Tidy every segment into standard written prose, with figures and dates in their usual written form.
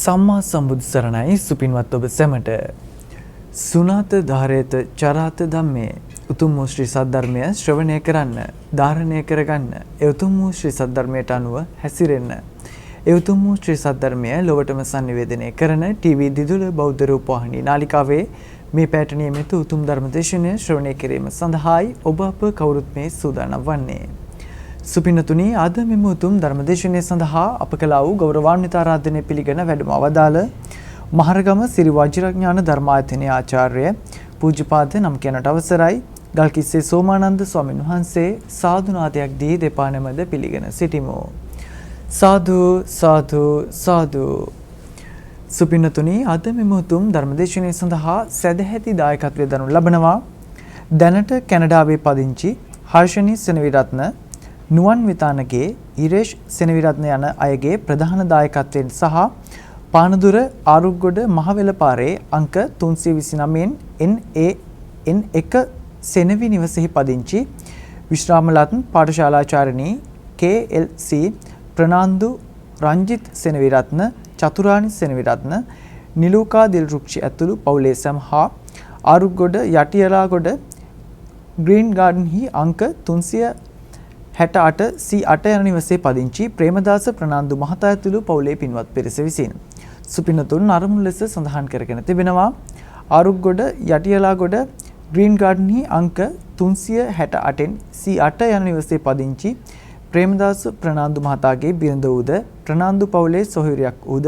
සම්මා සම්බුදු සරණයි සුපින්වත් ඔබ සැමට සුනාත ධාරේත චරාත ධම්මේ උතුම් වූ ශ්‍රී සද්ධර්මය ශ්‍රවණය කරන්න ධාරණය කරගන්න ඒ උතුම් වූ ශ්‍රී සද්ධර්මයට අනුව හැසිරෙන්න ඒ උතුම් වූ ශ්‍රී සද්ධර්මය ලොවටම sannivedanaya කරන ටීවී දිදුල බෞද්ධ රූපවාහිනී නාලිකාවේ මේ පැයට නියමිත උතුම් ධර්ම දේශනය ශ්‍රවණය කිරීම සඳහායි ඔබ අප කවුරුත් මේ සූදානම් වන්නේ සුපින්නතුනි අද මෙම උතුම් ධර්මදේශනය සඳහා අප කළා වූ ගෞරවාන්විත ආරාධනය පිළිගෙන වැඩම අවදාළ මහරගම සිරි වජිරඥාන ධර්මායතනයේ ආචාර්ය පූජ්‍යපාද නම් කියනට අවසරයි ගල්කිස්සේ සෝමානන්ද ස්වාමීන් වහන්සේ සාදු නාදයක් දී දෙපා නැමද පිළිගෙන සිටිමු සාදු සාදු සාදු සුපින්නතුනි අද මෙම උතුම් ධර්මදේශනය සඳහා සදැහැති දායකත්වය දරනු ලබනවා දැනට කැනඩාවේ පදිංචි හර්ෂණී සෙනවිරත්න නුවන් විතානගේ ඉරේෂ් සෙනවිරත්න යන අයගේ ප්‍රධාන දායකත්වයෙන් සහ පානදුර ආරුග්ගොඩ මහවෙල පාරේ අංක 329න් NA සෙනවි නිවසෙහි පදිංචි විශ්‍රාමලත් පාඨශාලාචාර්යනී KLC ප්‍රනාන්දු රංජිත් සෙනවිරත්න චතුරානි සෙනවිරත්න නිලූකා දිල්රුක්ෂි ඇතුළු පවුලේ සමහා ආරුග්ගොඩ යටියලාගොඩ ග්‍රීන් ගාඩන්හි අංක 368 C8 යන නිවසේ පදිංචි ප්‍රේමදාස ප්‍රනාන්දු මහතා ඇතුළු පවුලේ පින්වත් පිරිස විසින් සුපින්නතුන් අරමුණු ලෙස සඳහන් කරගෙන තිබෙනවා ආරුග්ගොඩ යටියලාගොඩ ග්‍රීන් ගාඩන්හි අංක 368න් C8 යන නිවසේ පදිංචි ප්‍රේමදාස ප්‍රනාන්දු මහතාගේ බිරිඳ වූද ප්‍රනාන්දු පවුලේ සොහොයුරියක් වූද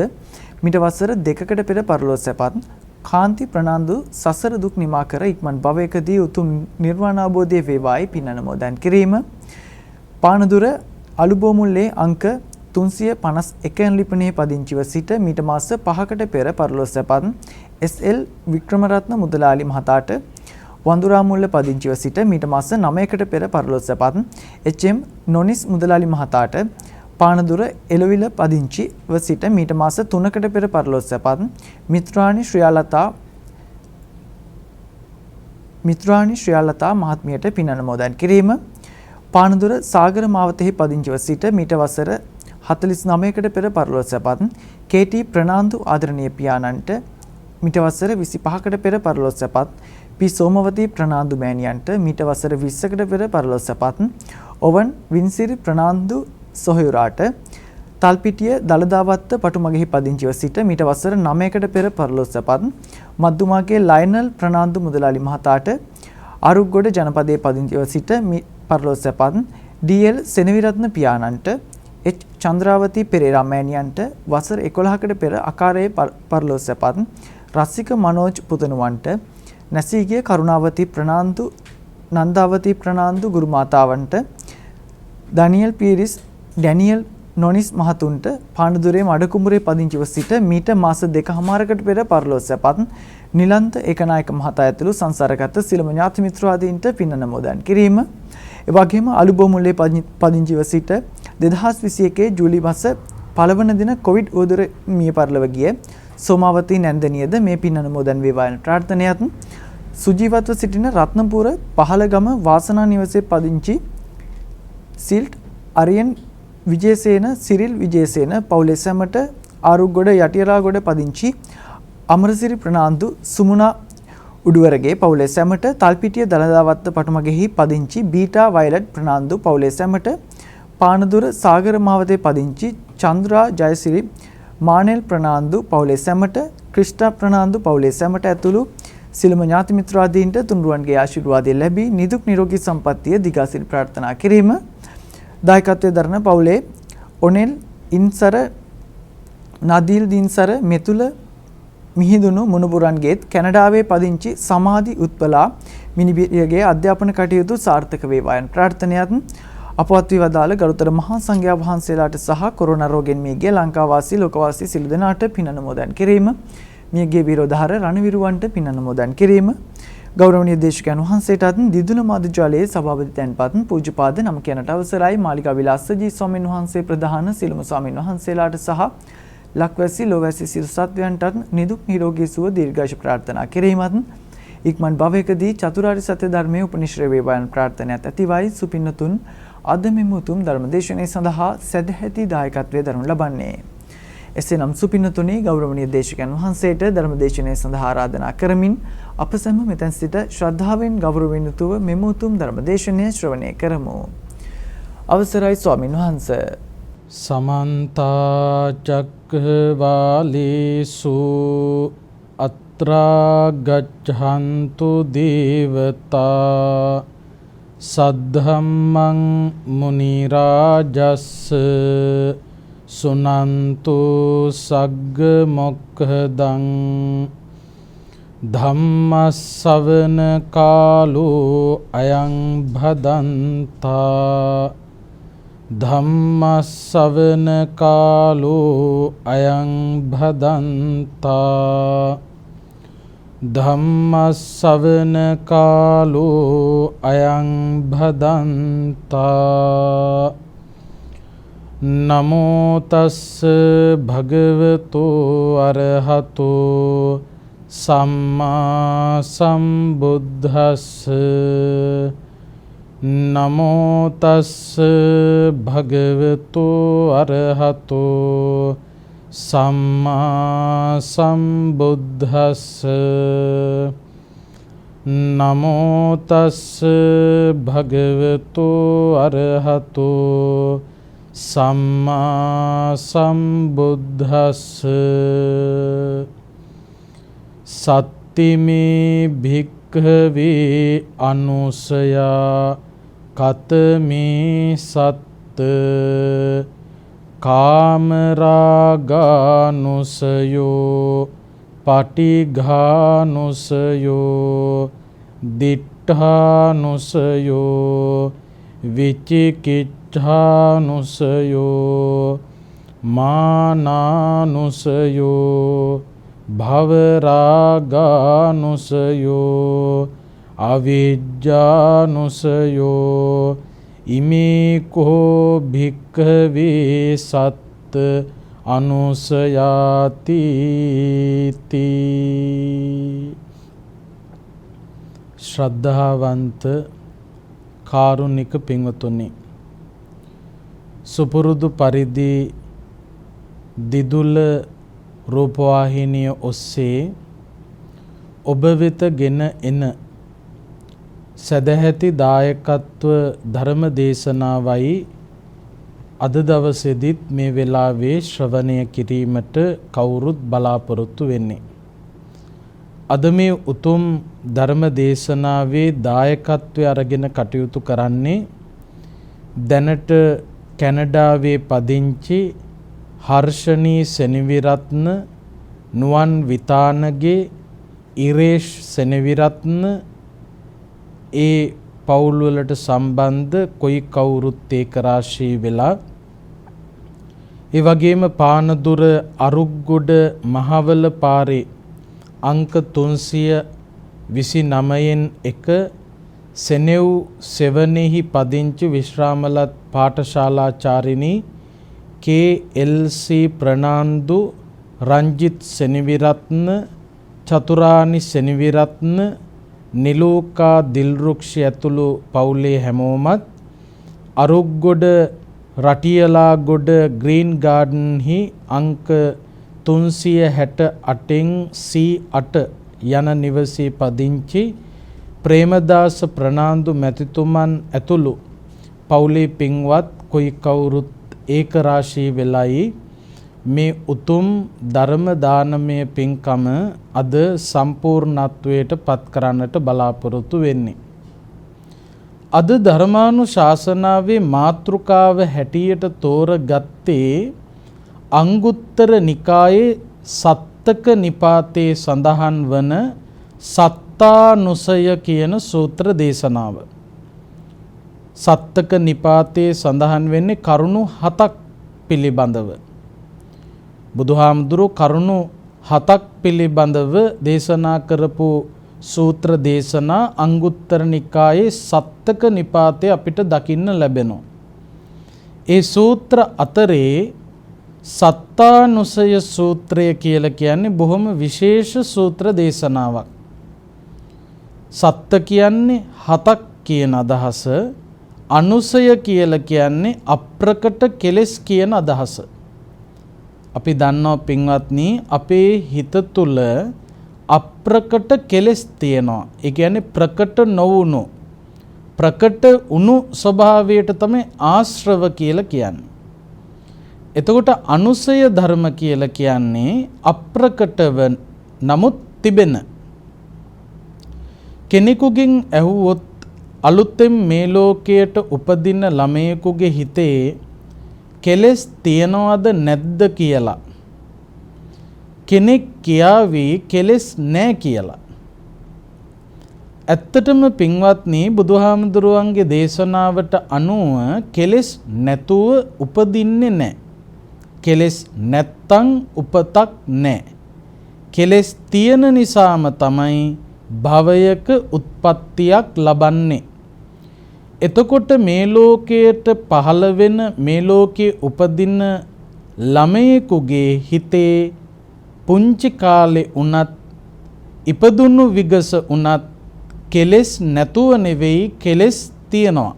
මිට වසර 2කට පෙර පරලොව සැපත් කාන්ති ප්‍රනාන්දු සසර දුක් නිමා කර ඉක්මන් භවයකදී උතුම් නිර්වාණ අවබෝධය වේවායි පින් අනුමෝදන් කිරීම පානදුර අලුබෝමුල්ලේ අංක 351 යන ලිපිනයේ පදිංචිව සිට මීට මාස 5කට පෙර පරලොව සැපත් SL වික්‍රමරත්න මුදලාලි මහතාට වඳුරාමුල්ල පදිංචිව සිට මීට මාස 9කට පෙර පරලොව සැපත් HM නොනිස් මුදලාලි මහතාට පානදුර එළවිල පදිංචිව සිට මීට මාස 3කට පෙර පරලොව සැපත් මිත්‍රාණි ශ්‍රියාලතා මහත්මියට පින් අනුමෝදන් කිරීම පානදුර සාගර මාවතෙහි පදිංචිව සිට මීට වසර 49කට පෙර පරලොව සැපත් KT ප්‍රනාන්දු ආදරණීය පියාණන්ට මීට වසර 25කට පෙර පරලොව සැපත් පි සෝමවතී ප්‍රනාන්දු මෑණියන්ට මීට වසර 20කට පෙර පරලොව සැපත් ඔවන් වින්සිරි ප්‍රනාන්දු සොහොයුරාට තල්පිටිය දලදාවත්ත පටුමගෙහි පදිංචිව සිට මීට වසර 9කට පෙර පරලොව සැපත් මද්දුමාගේ ලයනල් ප්‍රනාන්දු මුදලාලි මහතාට ආරුග්ගොඩ ජනපදයේ පදිංචිව සිට පරලොව සැපත් DL සෙනවිරත්න පියාණන්ට H චන්ද්‍රාවතී පෙරේරා මෑණියන්ට වසර 11කට පෙර අකාරයේ පරලොව සැපත් රසික මනෝජ් පුතණුවන්ට නැසීගේ කරුණාවතී ප්‍රනාන්දු නන්දාවතී ප්‍රනාන්දු ගුරු මාතාවන්ට ඩැනියල් නොනිස් මහතුන්ට පානදුරේ මඩකුඹුරේ පදිංචිව සිට මීට මාස 2කමාරකට පෙර පරලොව සැපත් නිලන්ත ඒකනායක මහතා ඇතුළු සංසාරගත සියලුම ඥාති මිත්‍රාදීන්ට පින් අනුමෝදන් කිරීම එවැගේම අලුබෝමුල්ලේ පදිංචිව සිට 2021 ජූලි මාස 1 වන දින කොවිඩ් උවදුර මිය පරලොව ගිය සෝමාවතී නැන්දනියද මේ පින් අනුමෝදන් වේවා යන ප්‍රාර්ථනාවත් සුජීවත්ව සිටින රත්නපුර පහළගම වාසනා නිවසේ පදිංචි සිල්ට් අරියන් විජේසේන සිරිල් විජේසේන පවුලේ සැමට ආරුග්ගොඩ යටියලාගොඩ පදිංචි අමරසිරි ප්‍රනාන්දු සුමුණා උඩුවරගේ පවුලේ සැමට තල්පිටිය දලදාවත්ත පටුමගෙහි පදිංචි බීටා වයලට් ප්‍රනාන්දු පවුලේ සැමට පානදුර සාගර මාවතේ පදිංචි චන්ද්‍රා ජයසිරි මානෙල් ප්‍රනාන්දු පවුලේ සැමට ක්‍රිස්ටා ප්‍රනාන්දු පවුලේ සැමට ඇතුළු සියලුම ඥාති මිත්‍රාදීන්ට තුන්රුවන්ගේ ආශිර්වාදය ලැබී නිදුක් නිරෝගී සම්පන්නිය දිගාසිරි ප්‍රාර්ථනා කිරීම දායකත්වයේ දරන පවුලේ ඔනෙල් ඉන්සර නදීල් දින්සර මෙතුල මිහිඳුණු මුණුබුරන්ගේත් කැනඩාවේ පදිංචි සමාධි උත්පලා මිනිබිරියගේ අධ්‍යාපන කටයුතු සාර්ථක වේවා යන ප්‍රාර්ථනාවත් අපවත් වී වදාළ ගරුතර මහා සංඝයා වහන්සේලාට සහ කොරෝනා රෝගෙන් මියගිය ලංකාවාසී ලෝකවාසී සියලු දෙනාට පින් අනුමෝදන් කිරීම මියගිය විරෝධහාර රණවිරුවන්ට පින් අනුමෝදන් කිරීම ගෞරවනීය දේශකයන් වහන්සේටත් දිදුල මාධ්‍යාලයේ සභාපති තැන්පත් පූජ්‍යපාද නම් කියනට අවසරයි මාලිකා විලාසජී ස්වාමීන් වහන්සේ ප්‍රධාන සියලුම ස්වාමීන් වහන්සේලාට සහ ලක්වැසි ලෝවැසි සියලු සත්වයන්ට නිදුක් නිරෝගී සුව දීර්ඝායුෂ ප්‍රාර්ථනා කිරීමත් ඉක්මන් භවයකදී චතුරාර්ය සත්‍ය ධර්මයේ උපනිශ්‍රේ වේවා යන ප්‍රාර්ථනාවත් ඇතිවයි සුපින්නතුන් අද මෙම උතුම් ධර්මදේශනය සඳහා සදැහැති දායකත්වයේ දරනු ලබන්නේ එසේනම් සුපින්නතුනි ගෞරවනීය දේශකයන් වහන්සේට ධර්ම දේශනාව සඳහා ආරාධනා කරමින් අප සැම මෙතෙන් සිට ශ්‍රද්ධාවෙන් ගෞරවයෙන් යුතුව මෙම උතුම් ධර්ම දේශනය ශ්‍රවණය කරමු. අවසරයි ස්වාමින් වහන්සේ. සමන්ත චක්ඛවාලේසු අත්‍රා ගච්ඡන්තු දේවතා සද්ධම්මං මුනි රාජස්ස සුනන්තු සග්ග මොක්ඛදං ධම්මස්සවන කාලෝ අයං භදන්තා ධම්මස්සවන කාලෝ අයං භදන්තා ධම්මස්සවන කාලෝ අයං භදන්තා නමෝ තස්ස භගවතෝ අරහතෝ සම්මා සම්බුද්දස්ස නමෝ තස්ස භගවතෝ අරහතෝ සම්මා සම්බුද්දස්ස නමෝ තස්ස භගවතෝ අරහතෝ සම්මා සම්බුද්දස්ස සත්තිමේ භික්ඛවේ අනුසයා කතමේ සත්ත කාමරාගානුසයෝ පටිඝානුසයෝ දිට්ඨානුසයෝ විචිකිච්ඡානුසයෝ මානානුසයෝ භවරාගානුසයෝ අවිජ්ජානුසයෝ ඉමේකෝ භික්ඛවේ සත්ත අනුසයාති තී. ශ්‍රද්ධාවන්ත කාරුණික පින්වතුනි, සුපුරුදු පරිදි දිදුල රූපවාහිනිය ඔස්සේ ඔබ වෙත ගෙන එන සදැහැති දායකත්ව ධර්ම දේශනාවයි අද දවසේදීත් මේ වෙලාවේ ශ්‍රවණය කිරීමට කවුරුත් බලාපොරොත්තු වෙන්නේ. අද මේ උතුම් ධර්ම දේශනාවේ දායකත්වය අරගෙන කටයුතු කරන්නේ දැනට කැනඩාවේ පදිංචි හර්ෂණී සෙනවිරත්න, නුවන් විතානගේ ඉරේෂ් සෙනවිරත්න, ඒ පවුල් වලට සම්බන්ධ කොයි කවුරුත් ඒක රාශී වෙලා, ඒ වගේම පානදුර අරුක්ගොඩ මහවල පාරේ අංක 329න් එක සෙනෙව් සෙවනෙහි පදිංචි විශ්‍රාමලත් පාඨශාලාචාරිණී KLC ප්‍රනාන්දු, රංජිත් සෙනවිරත්න, චතුරානි සෙනවිරත්න, නිලෝකා දිල්රුක්ෂ ඇතුළු පවුලේ හැමෝමත් අරුක්ගොඩ රටියලාගොඩ ග්‍රීන් ගාඩන්හි අංක 368න් C8 යන නිවසේ පදිංචි ප්‍රේමදාස ප්‍රනාන්දු මැතිතුමන් ඇතුළු පවුලේ පින්වත් කොයි කවුරුත් ඒක රාශී වෙලයි මේ උතුම් ධර්ම දානමය පින්කම අද සම්පූර්ණත්වයට පත් කරන්නට බලාපොරොත්තු වෙන්නේ. අද ධර්මානුශාසනාවේ මාතෘකාව හැටියට තෝරගත්තේ අංගුත්තර නිකායේ සත්තක නිපාතේ සඳහන් වන සත්තානුසය කියන සූත්‍ර දේශනාව. සත්තක නිපාතේ සඳහන් වෙන්නේ කරුණු 7ක් පිළිබඳව. බුදුහාමුදුරු කරුණු 7ක් පිළිබඳව දේශනා කරපු සූත්‍ර දේශනා අංගුත්තර නිකායේ සත්තක නිපාතේ අපිට දකින්න ලැබෙනවා. ඒ සූත්‍ර අතරේ සත්තානුසය සූත්‍රය කියලා කියන්නේ බොහොම විශේෂ සූත්‍ර දේශනාවක්. සත්ත කියන්නේ 7ක් කියන අදහස, අනුසය කියලා කියන්නේ අප්‍රකට කෙලෙස් කියන අදහස. අපි දන්නවා පින්වත්නි අපේ හිත තුළ අප්‍රකට කෙලෙස් තියෙනවා. ඒ කියන්නේ ප්‍රකට නොවුණු ප්‍රකට වුණු ස්වභාවයට තමයි ආශ්‍රව කියලා කියන්නේ. එතකොට අනුසය ධර්ම කියලා කියන්නේ අප්‍රකටව නමුත් තිබෙන. කෙනෙකුගෙන් ඇහුවොත් අලුතෙන් මේ ලෝකයට උපදින ළමයෙකුගේ හිතේ කෙලෙස් තියනවද නැද්ද කියලා කෙනෙක් කියාවි කෙලෙස් නැහැ කියලා. ඇත්තටම පින්වත්නි බුදුහාමුදුරුවන්ගේ දේශනාවට අනුව කෙලෙස් නැතුව උපදින්නේ නැහැ. කෙලෙස් නැත්තම් උපතක් නැහැ. කෙලෙස් තියෙන නිසාම තමයි භවයක උත්පත්තියක් ලබන්නේ. එතකොට මේ ලෝකයට පහළ වෙන මේ ලෝකයේ උපදින ළමයෙකුගේ හිතේ පුංචි කාලේ උනත් ඉපදුණු විගස උනත් කෙලෙස් නැතුව නෙවෙයි කෙලෙස් තියෙනවා.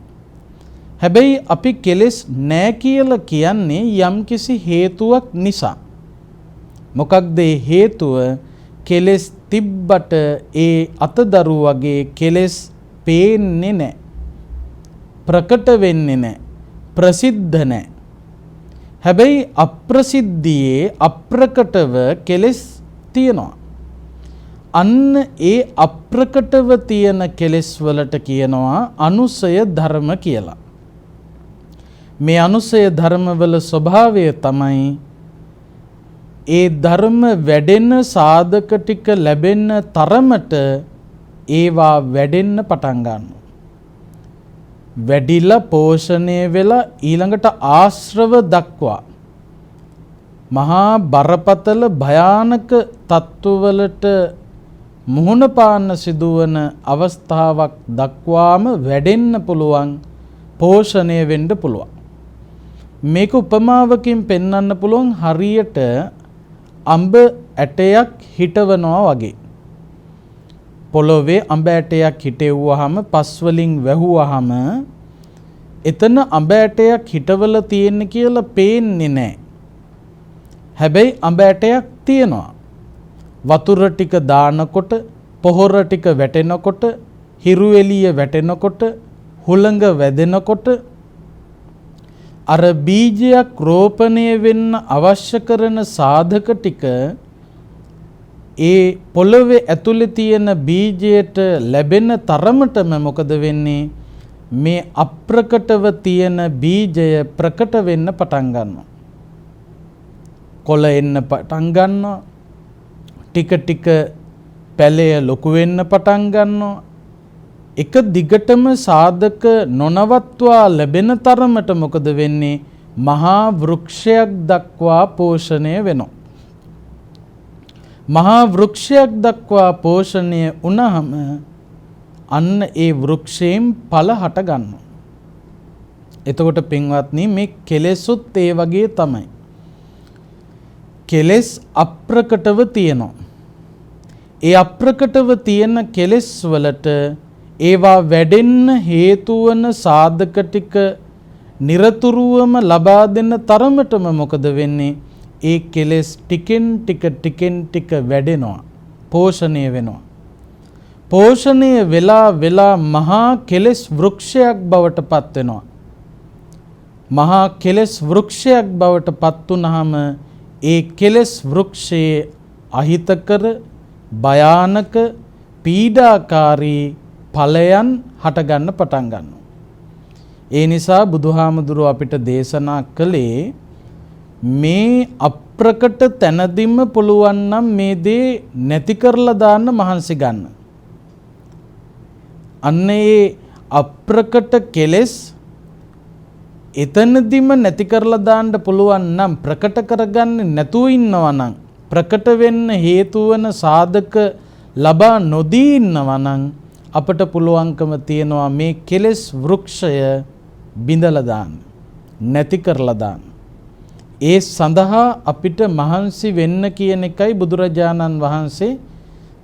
හැබැයි අපි කෙලෙස් නැහැ කියලා කියන්නේ යම්කිසි හේතුවක් නිසා. මොකක්ද ඒ හේතුව? කෙලෙස් තිබ්බට ඒ අතදරු වගේ කෙලෙස් පේන්නේ නැහැ. ප්‍රකට වෙන්නේ නැහැ. ප්‍රසිද්ධ නැහැ. හැබැයි අප්‍රසිද්ධියේ අප්‍රකටව කෙලෙස් තියෙනවා. අන්න ඒ අප්‍රකටව තියෙන කෙලෙස් වලට කියනවා අනුසය ධර්ම කියලා. මේ අනුසය ධර්මවල ස්වභාවය තමයි ඒ ධර්ම වැඩෙන සාධක ටික ලැබෙන තරමට ඒවා වැඩෙන්න පටන් ගන්නවා. වැඩිලා පෝෂණය වෙලා ඊළඟට ආශ්‍රව දක්වා මහා බරපතල භයානක තත්ත්වවලට මුහුණ පාන්න සිදුවන අවස්ථාවක් දක්වාම වැඩෙන්න පුළුවන්, පෝෂණය වෙන්න පුළුවන්. මේක උපමාවකින් පෙන්වන්න පුළුවන් හරියට අඹ ඇටයක් හිටවනවා වගේ. පොළොවේ අඹ ඇටයක් හිටෙව්වහම පස් වලින් වැහුවහම එතන අඹ ඇටයක් හිටවල තියෙන කියලා පේන්නේ නැහැ. හැබැයි අඹ ඇටයක් තියෙනවා. වතුර ටික දානකොට, පොහොර ටික වැටෙනකොට, හිරු එළිය වැටෙනකොට, හුළඟ වැදෙනකොට අර බීජයක් රෝපණය වෙන්න අවශ්‍ය කරන සාධක ටික ඒ පොළොවේ ඇතුලේ තියෙන බීජයට ලැබෙන තරමටම මොකද වෙන්නේ? මේ අප්‍රකටව තියෙන බීජය ප්‍රකට වෙන්න පටන් ගන්නවා. කොළ එන්න පටන් ගන්නවා. ටික ටික පැලය ලොකු වෙන්න පටන් ගන්නවා. එක දිගටම සාධක නොනවත්වා ලැබෙන තරමට මොකද වෙන්නේ? මහා වෘක්ෂයක් දක්වා පෝෂණය වෙනවා. මහා වෘක්ෂයක් දක්වා පෝෂණය වුණාම අන්න ඒ වෘක්ෂයෙන් ඵල හට ගන්නවා. එතකොට පින්වත්නි මේ කෙලෙසුත් ඒ වගේ තමයි. කෙලෙස් අප්‍රකටව තියෙනවා. ඒ අප්‍රකටව තියෙන කෙලෙස් වලට ඒවා වැඩෙන්න හේතු වන සාධක ටික නිරතුරුවම ලබා දෙන්න තරමටම මොකද වෙන්නේ? ඒ කෙලෙස් ටිකෙන් ටික වැඩෙනවා, පෝෂණය වෙනවා. පෝෂණය වෙලා මහා කෙලෙස් වෘක්ෂයක් බවට පත් වෙනවා. මහා කෙලෙස් වෘක්ෂයක් බවට පත් වුනහම ඒ කෙලෙස් වෘක්ෂයේ අහිතකර, භයානක, පීඩාකාරී ඵලයන් හටගන්න පටන් ගන්නවා. ඒ නිසා බුදුහාමුදුරුව අපිට දේශනා කළේ මේ අප්‍රකට තැනදීම පුළුවන් නම් මේ දේ නැති කරලා දාන්න මහන්සි ගන්න. අන්න ඒ අප්‍රකට කෙලෙස් එතනදීම නැති කරලා දාන්න පුළුවන් නම්, ප්‍රකට කරගන්නේ නැතුව ඉන්නවා නම්, ප්‍රකට වෙන්න හේතු වන සාධක ලබා නොදී ඉන්නවා නම් අපට පුළුවන්කම තියනවා මේ කෙලෙස් වෘක්ෂය බිඳලා දාන්න, නැති කරලා දාන්න. ඒ සඳහා අපිට මහන්සි වෙන්න කියන එකයි බුදුරජාණන් වහන්සේ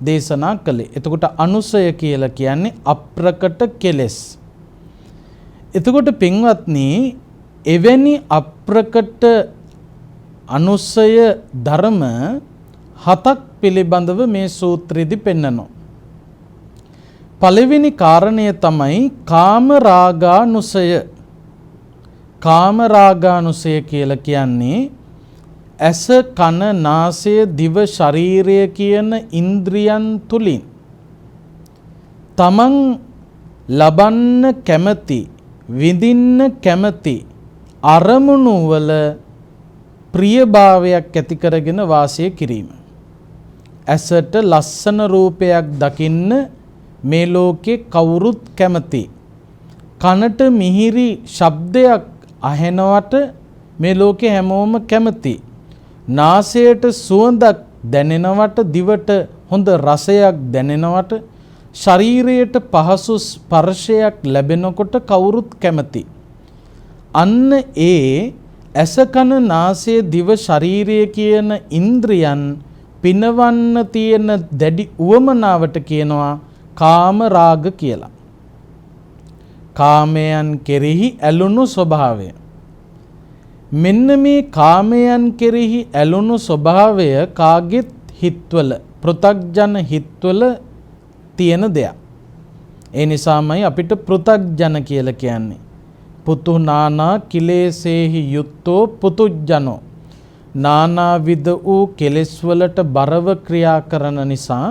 දේශනා කළේ. එතකොට අනුසය කියලා කියන්නේ අප්‍රකට කෙලෙස්. එතකොට පින්වත්නි, එවැනි අප්‍රකට අනුස්සය ධර්ම 7ක් පිළිබඳව මේ සූත්‍රයේදී පෙන්වනවා. පළවෙනි කාරණය තමයි කාමරාගානුසය. කාමරාගානුසය කියලා කියන්නේ ඇස කන නාසය දිව ශරීරය කියන ඉන්ද්‍රියන් තුලින් තමන් ලබන්න කැමති විඳින්න කැමති අරමුණු වල ප්‍රියභාවයක් ඇති කරගෙන වාසය කිරීම. ඇසට ලස්සන රූපයක් දකින්න මේ ලෝකේ කවුරුත් කැමති. කනට මිහිරි ශබ්දයක් අහෙනවට මේ ලෝකේ හැමෝම කැමති. නාසයට සුවඳක් දැනෙනවට දිවට හොඳ රසයක් දැනෙනවට ශරීරයට පහසු ස්පර්ශයක් ලැබෙනකොට කවුරුත් කැමති. අන්න ඒ ඇස කන නාසය දිව ශරීරය කියන ඉන්ද්‍රියන් පිනවන්න තියෙන දැඩි උවමනාවට කියනවා කාම රාග කියලා. කාමයන් කෙරෙහි ඇලුණු ස්වභාවය. මෙන්න මේ කාමයන් කෙරෙහි ඇලුණු ස්වභාවය කාගෙත් හිත්වල පෘථග්ජන හිත්වල තියෙන දෙයක්. ඒ නිසාමයි අපිට පෘථග්ජන කියලා කියන්නේ. පුතු නානා කිලේසේහි යුත්තෝ පුතුජනෝ. නානාවිද වූ කෙලෙස් වලට බරව ක්‍රියා කරන නිසා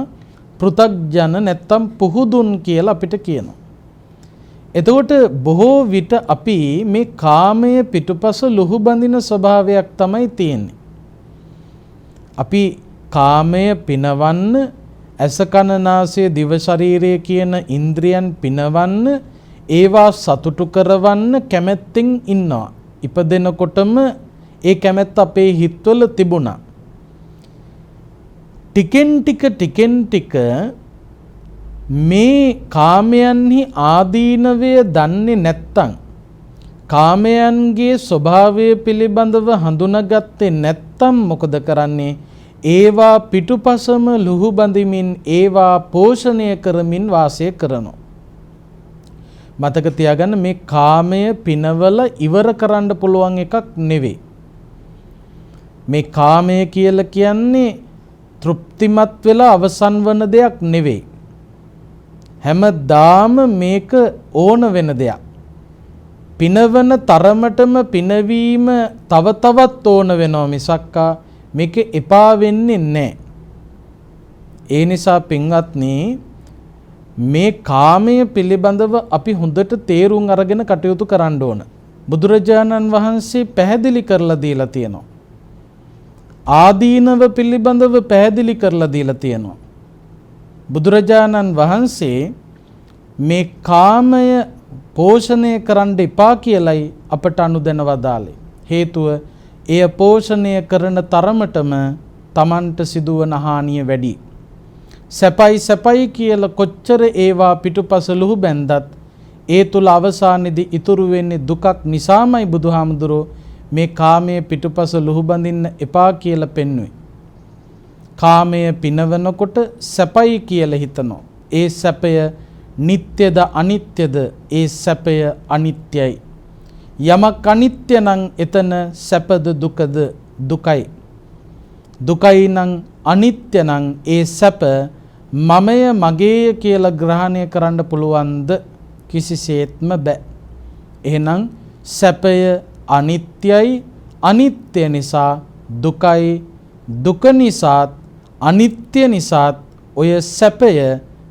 පෘථග්ජන නැත්තම් පුහුදුන් කියලා අපිට කියනවා. එතකොට බොහෝ විට අපි මේ කාමය පිටුපස ලුහු බඳින ස්වභාවයක් තමයි තියෙන්නේ. අපි කාමය පිනවන්න ඇස කන නාසය දිව ශරීරය කියන ඉන්ද්‍රියන් පිනවන්න ඒවා සතුටු කරවන්න කැමැත්තෙන් ඉන්නවා. ඉපදෙනකොටම ඒ කැමැත්ත අපේ හිත්වල තිබුණා. ටිකෙන් ටික මේ කාමයන්හි ආදීනවය දන්නේ නැත්තම් කාමයන්ගේ ස්වභාවය පිළිබඳව හඳුනාගත්තේ නැත්තම් මොකද කරන්නේ? ඒවා පිටුපසම ලුහු බඳිමින් ඒවා පෝෂණය කරමින් වාසය කරනවා. මතක තියාගන්න මේ කාමය පිනවල ඉවර කරන්න පුළුවන් එකක් නෙවෙයි. මේ කාමය කියලා කියන්නේ තෘප්තිමත් වෙලා අවසන් වන දෙයක් නෙවෙයි. හැමදාම මේක ඕන වෙන දෙයක්. පිනවන තරමටම පිනවීම තව තවත් ඕන වෙනවා මිසක්කා මේක එපා වෙන්නේ නැහැ. ඒ නිසා පින්වත්නි මේ කාමය පිළිබඳව අපි හොඳට තේරුම් අරගෙන කටයුතු කරන්න ඕන. බුදුරජාණන් වහන්සේ පැහැදිලි කරලා දීලා තියෙනවා. ආදීනව පිළිබඳව පැහැදිලි කරලා දීලා තියෙනවා. බුදුරජාණන් වහන්සේ මේ කාමය පෝෂණය කරන්න එපා කියලයි අපට අනුදැන වදාළේ. හේතුව එය පෝෂණය කරන තරමටම Tamanට සිදුවන හානිය වැඩි. සැපයි කියලා කොච්චර ඒවා පිටුපස ලුහු බැන්දත් ඒ තුල අවසානයේදී ඉතුරු වෙන්නේ දුකක් නිසාමයි බුදුහාමුදුරෝ මේ කාමයේ පිටුපස ලුහු බඳින්න එපා කියලා පෙන්වුවේ. කාමය පිනවනකොට සැපයි කියලා හිතනවා. ඒ සැපය නිට්ටයද අනිත්‍යද? ඒ සැපය අනිත්‍යයි. යමක් අනිත්‍ය නම් එතන සැපද දුකද? දුකයි. දුකයි නම් අනිත්‍ය නම් ඒ සැප මමය මගේය කියලා ග්‍රහණය කරන්න පුළුවන්ද? කිසිසේත්ම බෑ. එහෙනම් සැපය අනිත්‍යයි. අනිත්‍ය නිසා දුකයි. දුක නිසාත් අනිත්‍ය නිසාත් ඔය සැපය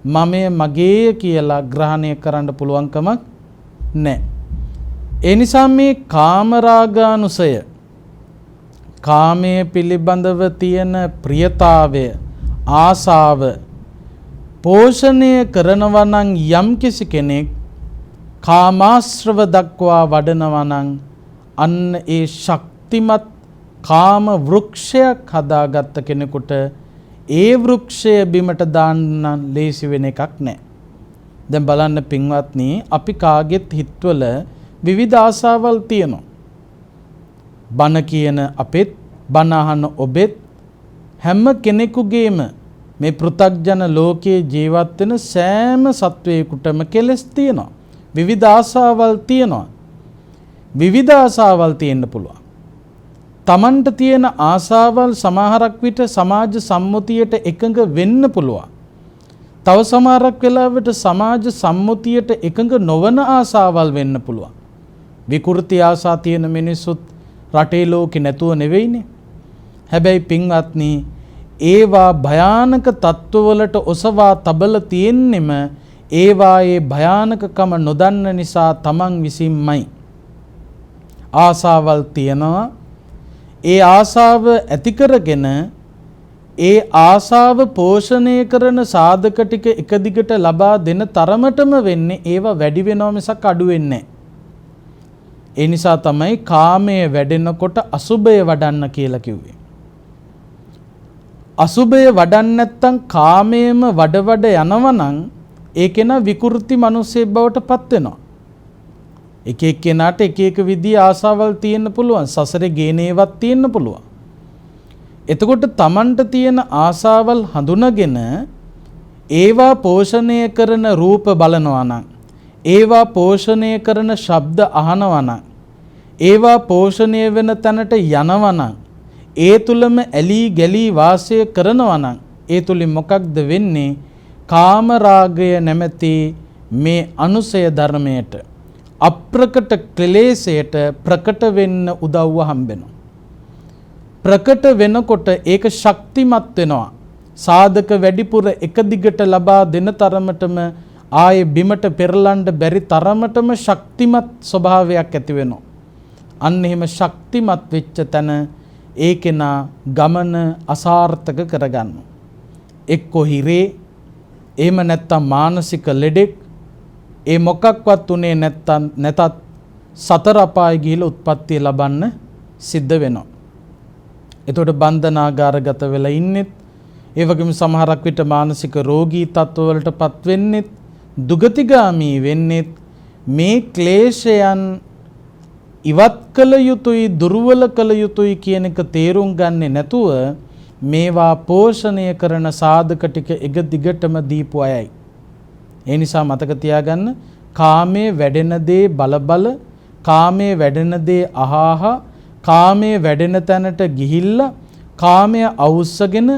මමය මගේය කියලා ග්‍රහණය කරන්න පුළුවන් කමක් නැහැ. ඒ නිසා මේ කාමරාගානුසය කාමයේ පිළිබඳව තියෙන ප්‍රියතාවය ආසාව පෝෂණය කරනවා නම් යම්කිසි කෙනෙක් කාමාශ්‍රව දක්වා වඩනවා නම් අන්න ඒ ශක්තිමත් කාම වෘක්ෂයක් හදාගත්ත කෙනෙකුට ඒ වෘක්ෂය බිමට දාන්න ලේසි වෙන එකක් නැහැ. දැන් බලන්න පින්වත්නි අපි කාගෙත් හිතවල විවිධ ආසාවල් තියෙනවා. බණ කියන අපෙත් බණ අහන ඔබෙත් හැම කෙනෙකුගේම මේ පෘථග්ජන ලෝකයේ ජීවත් වෙන සෑම සත්වයකටම කෙලෙස් තියෙනවා. විවිධ ආසාවල් තියෙනවා. විවිධ ආසාවල් තියෙන්න පුළුවන්. තමන්ට තියෙන ආසාවල් සමහරක් විට සමාජ සම්මුතියට එකඟ වෙන්න පුළුවන්. තව සමහරක් වෙලාවට සමාජ සම්මුතියට එකඟ නොවන ආසාවල් වෙන්න පුළුවන්. විකෘති ආසා තියෙන මිනිස්සුත් රටේ ලෝකේ නැතුව නෙවෙයිනේ. හැබැයි පින්වත්නි, ඒවා භයානක තත්ත්වවලට ඔසවා තබල තියෙන්නෙම ඒවායේ භයානකකම නොදන්න නිසා තමන් විසින්මයි. ආසාවල් තියනවා. ඒ ආසාව ඇති කරගෙන ඒ ආසාව පෝෂණය කරන සාධක ටික එක දිගට ලබා දෙන තරමටම වෙන්නේ ඒවා වැඩි වෙනව මිසක් අඩු වෙන්නේ නැහැ. ඒ නිසා තමයි කාමයේ වැඩෙනකොට අසුබය වඩන්න කියලා කිව්වේ. අසුබය වඩන්න නැත්තම් කාමයේම වඩ යනවා නම් ඒකේන විකෘති මිනිස්සෙක් බවට පත් වෙනවා. එක එක්කෙනාට එක එක විදිහේ ආසාවල් තියෙන්න පුළුවන්. සසරේ ගේනේවත් තියෙන්න පුළුවන්. එතකොට තමන්ට තියෙන ආසාවල් හඳුනගෙන ඒවා පෝෂණය කරන රූප බලනවා නම්, ඒවා පෝෂණය කරන ශබ්ද අහනවා නම්, ඒවා පෝෂණය වෙන තැනට යනවා නම්, ඒ තුලම ඇලී ගැලී වාසය කරනවා නම් ඒ තුලින් මොකක්ද වෙන්නේ? කාම රාගය නැමැති මේ අනුසය ධර්මයට, අප්‍රකට ක්ලේශයට ප්‍රකට වෙන්න උදව්ව හම්බෙනවා. ප්‍රකට වෙනකොට ඒක ශක්තිමත් වෙනවා. සාධක වැඩිපුර එක දිගට ලබා දෙන තරමටම ආයේ බිමට පෙරලන්න බැරි තරමටම ශක්තිමත් ස්වභාවයක් ඇති වෙනවා. අන්න එහෙම ශක්තිමත් වෙච්ච තැන ඒකේනා ගමන අසාර්ථක කරගන්නවා. එක්කො හිරේ, එහෙම නැත්තම් මානසික ලෙඩෙක්, ඒ මොකක්වත් උනේ නැතත් සතර අපාය ගිහිලා උත්පත්තිය ලබන්න සිද්ධ වෙනවා. එතකොට බන්ධනාගාරගත වෙලා ඉන්නෙත්, ඒ වගේම සමහරක් විට මානසික රෝගී තත්ත්වවලටපත් වෙන්නෙත්, දුගතිගාමී වෙන්නෙත් මේ ක්ලේශයන් ඉවත් කළ යුතුයි, දුර්වල කළ යුතුයි කියන එක තේරුම් ගන්නේ නැතුව මේවා පෝෂණය කරන සාධක ටික එක දිගටම දීපු අයයි. ඒ නිසා මතක තියාගන්න, කාමයේ වැඩෙන දේ බල කාමයේ වැඩෙන දේ අහහ, කාමයේ වැඩෙන තැනට ගිහිල්ලා කාමය අවුස්සගෙන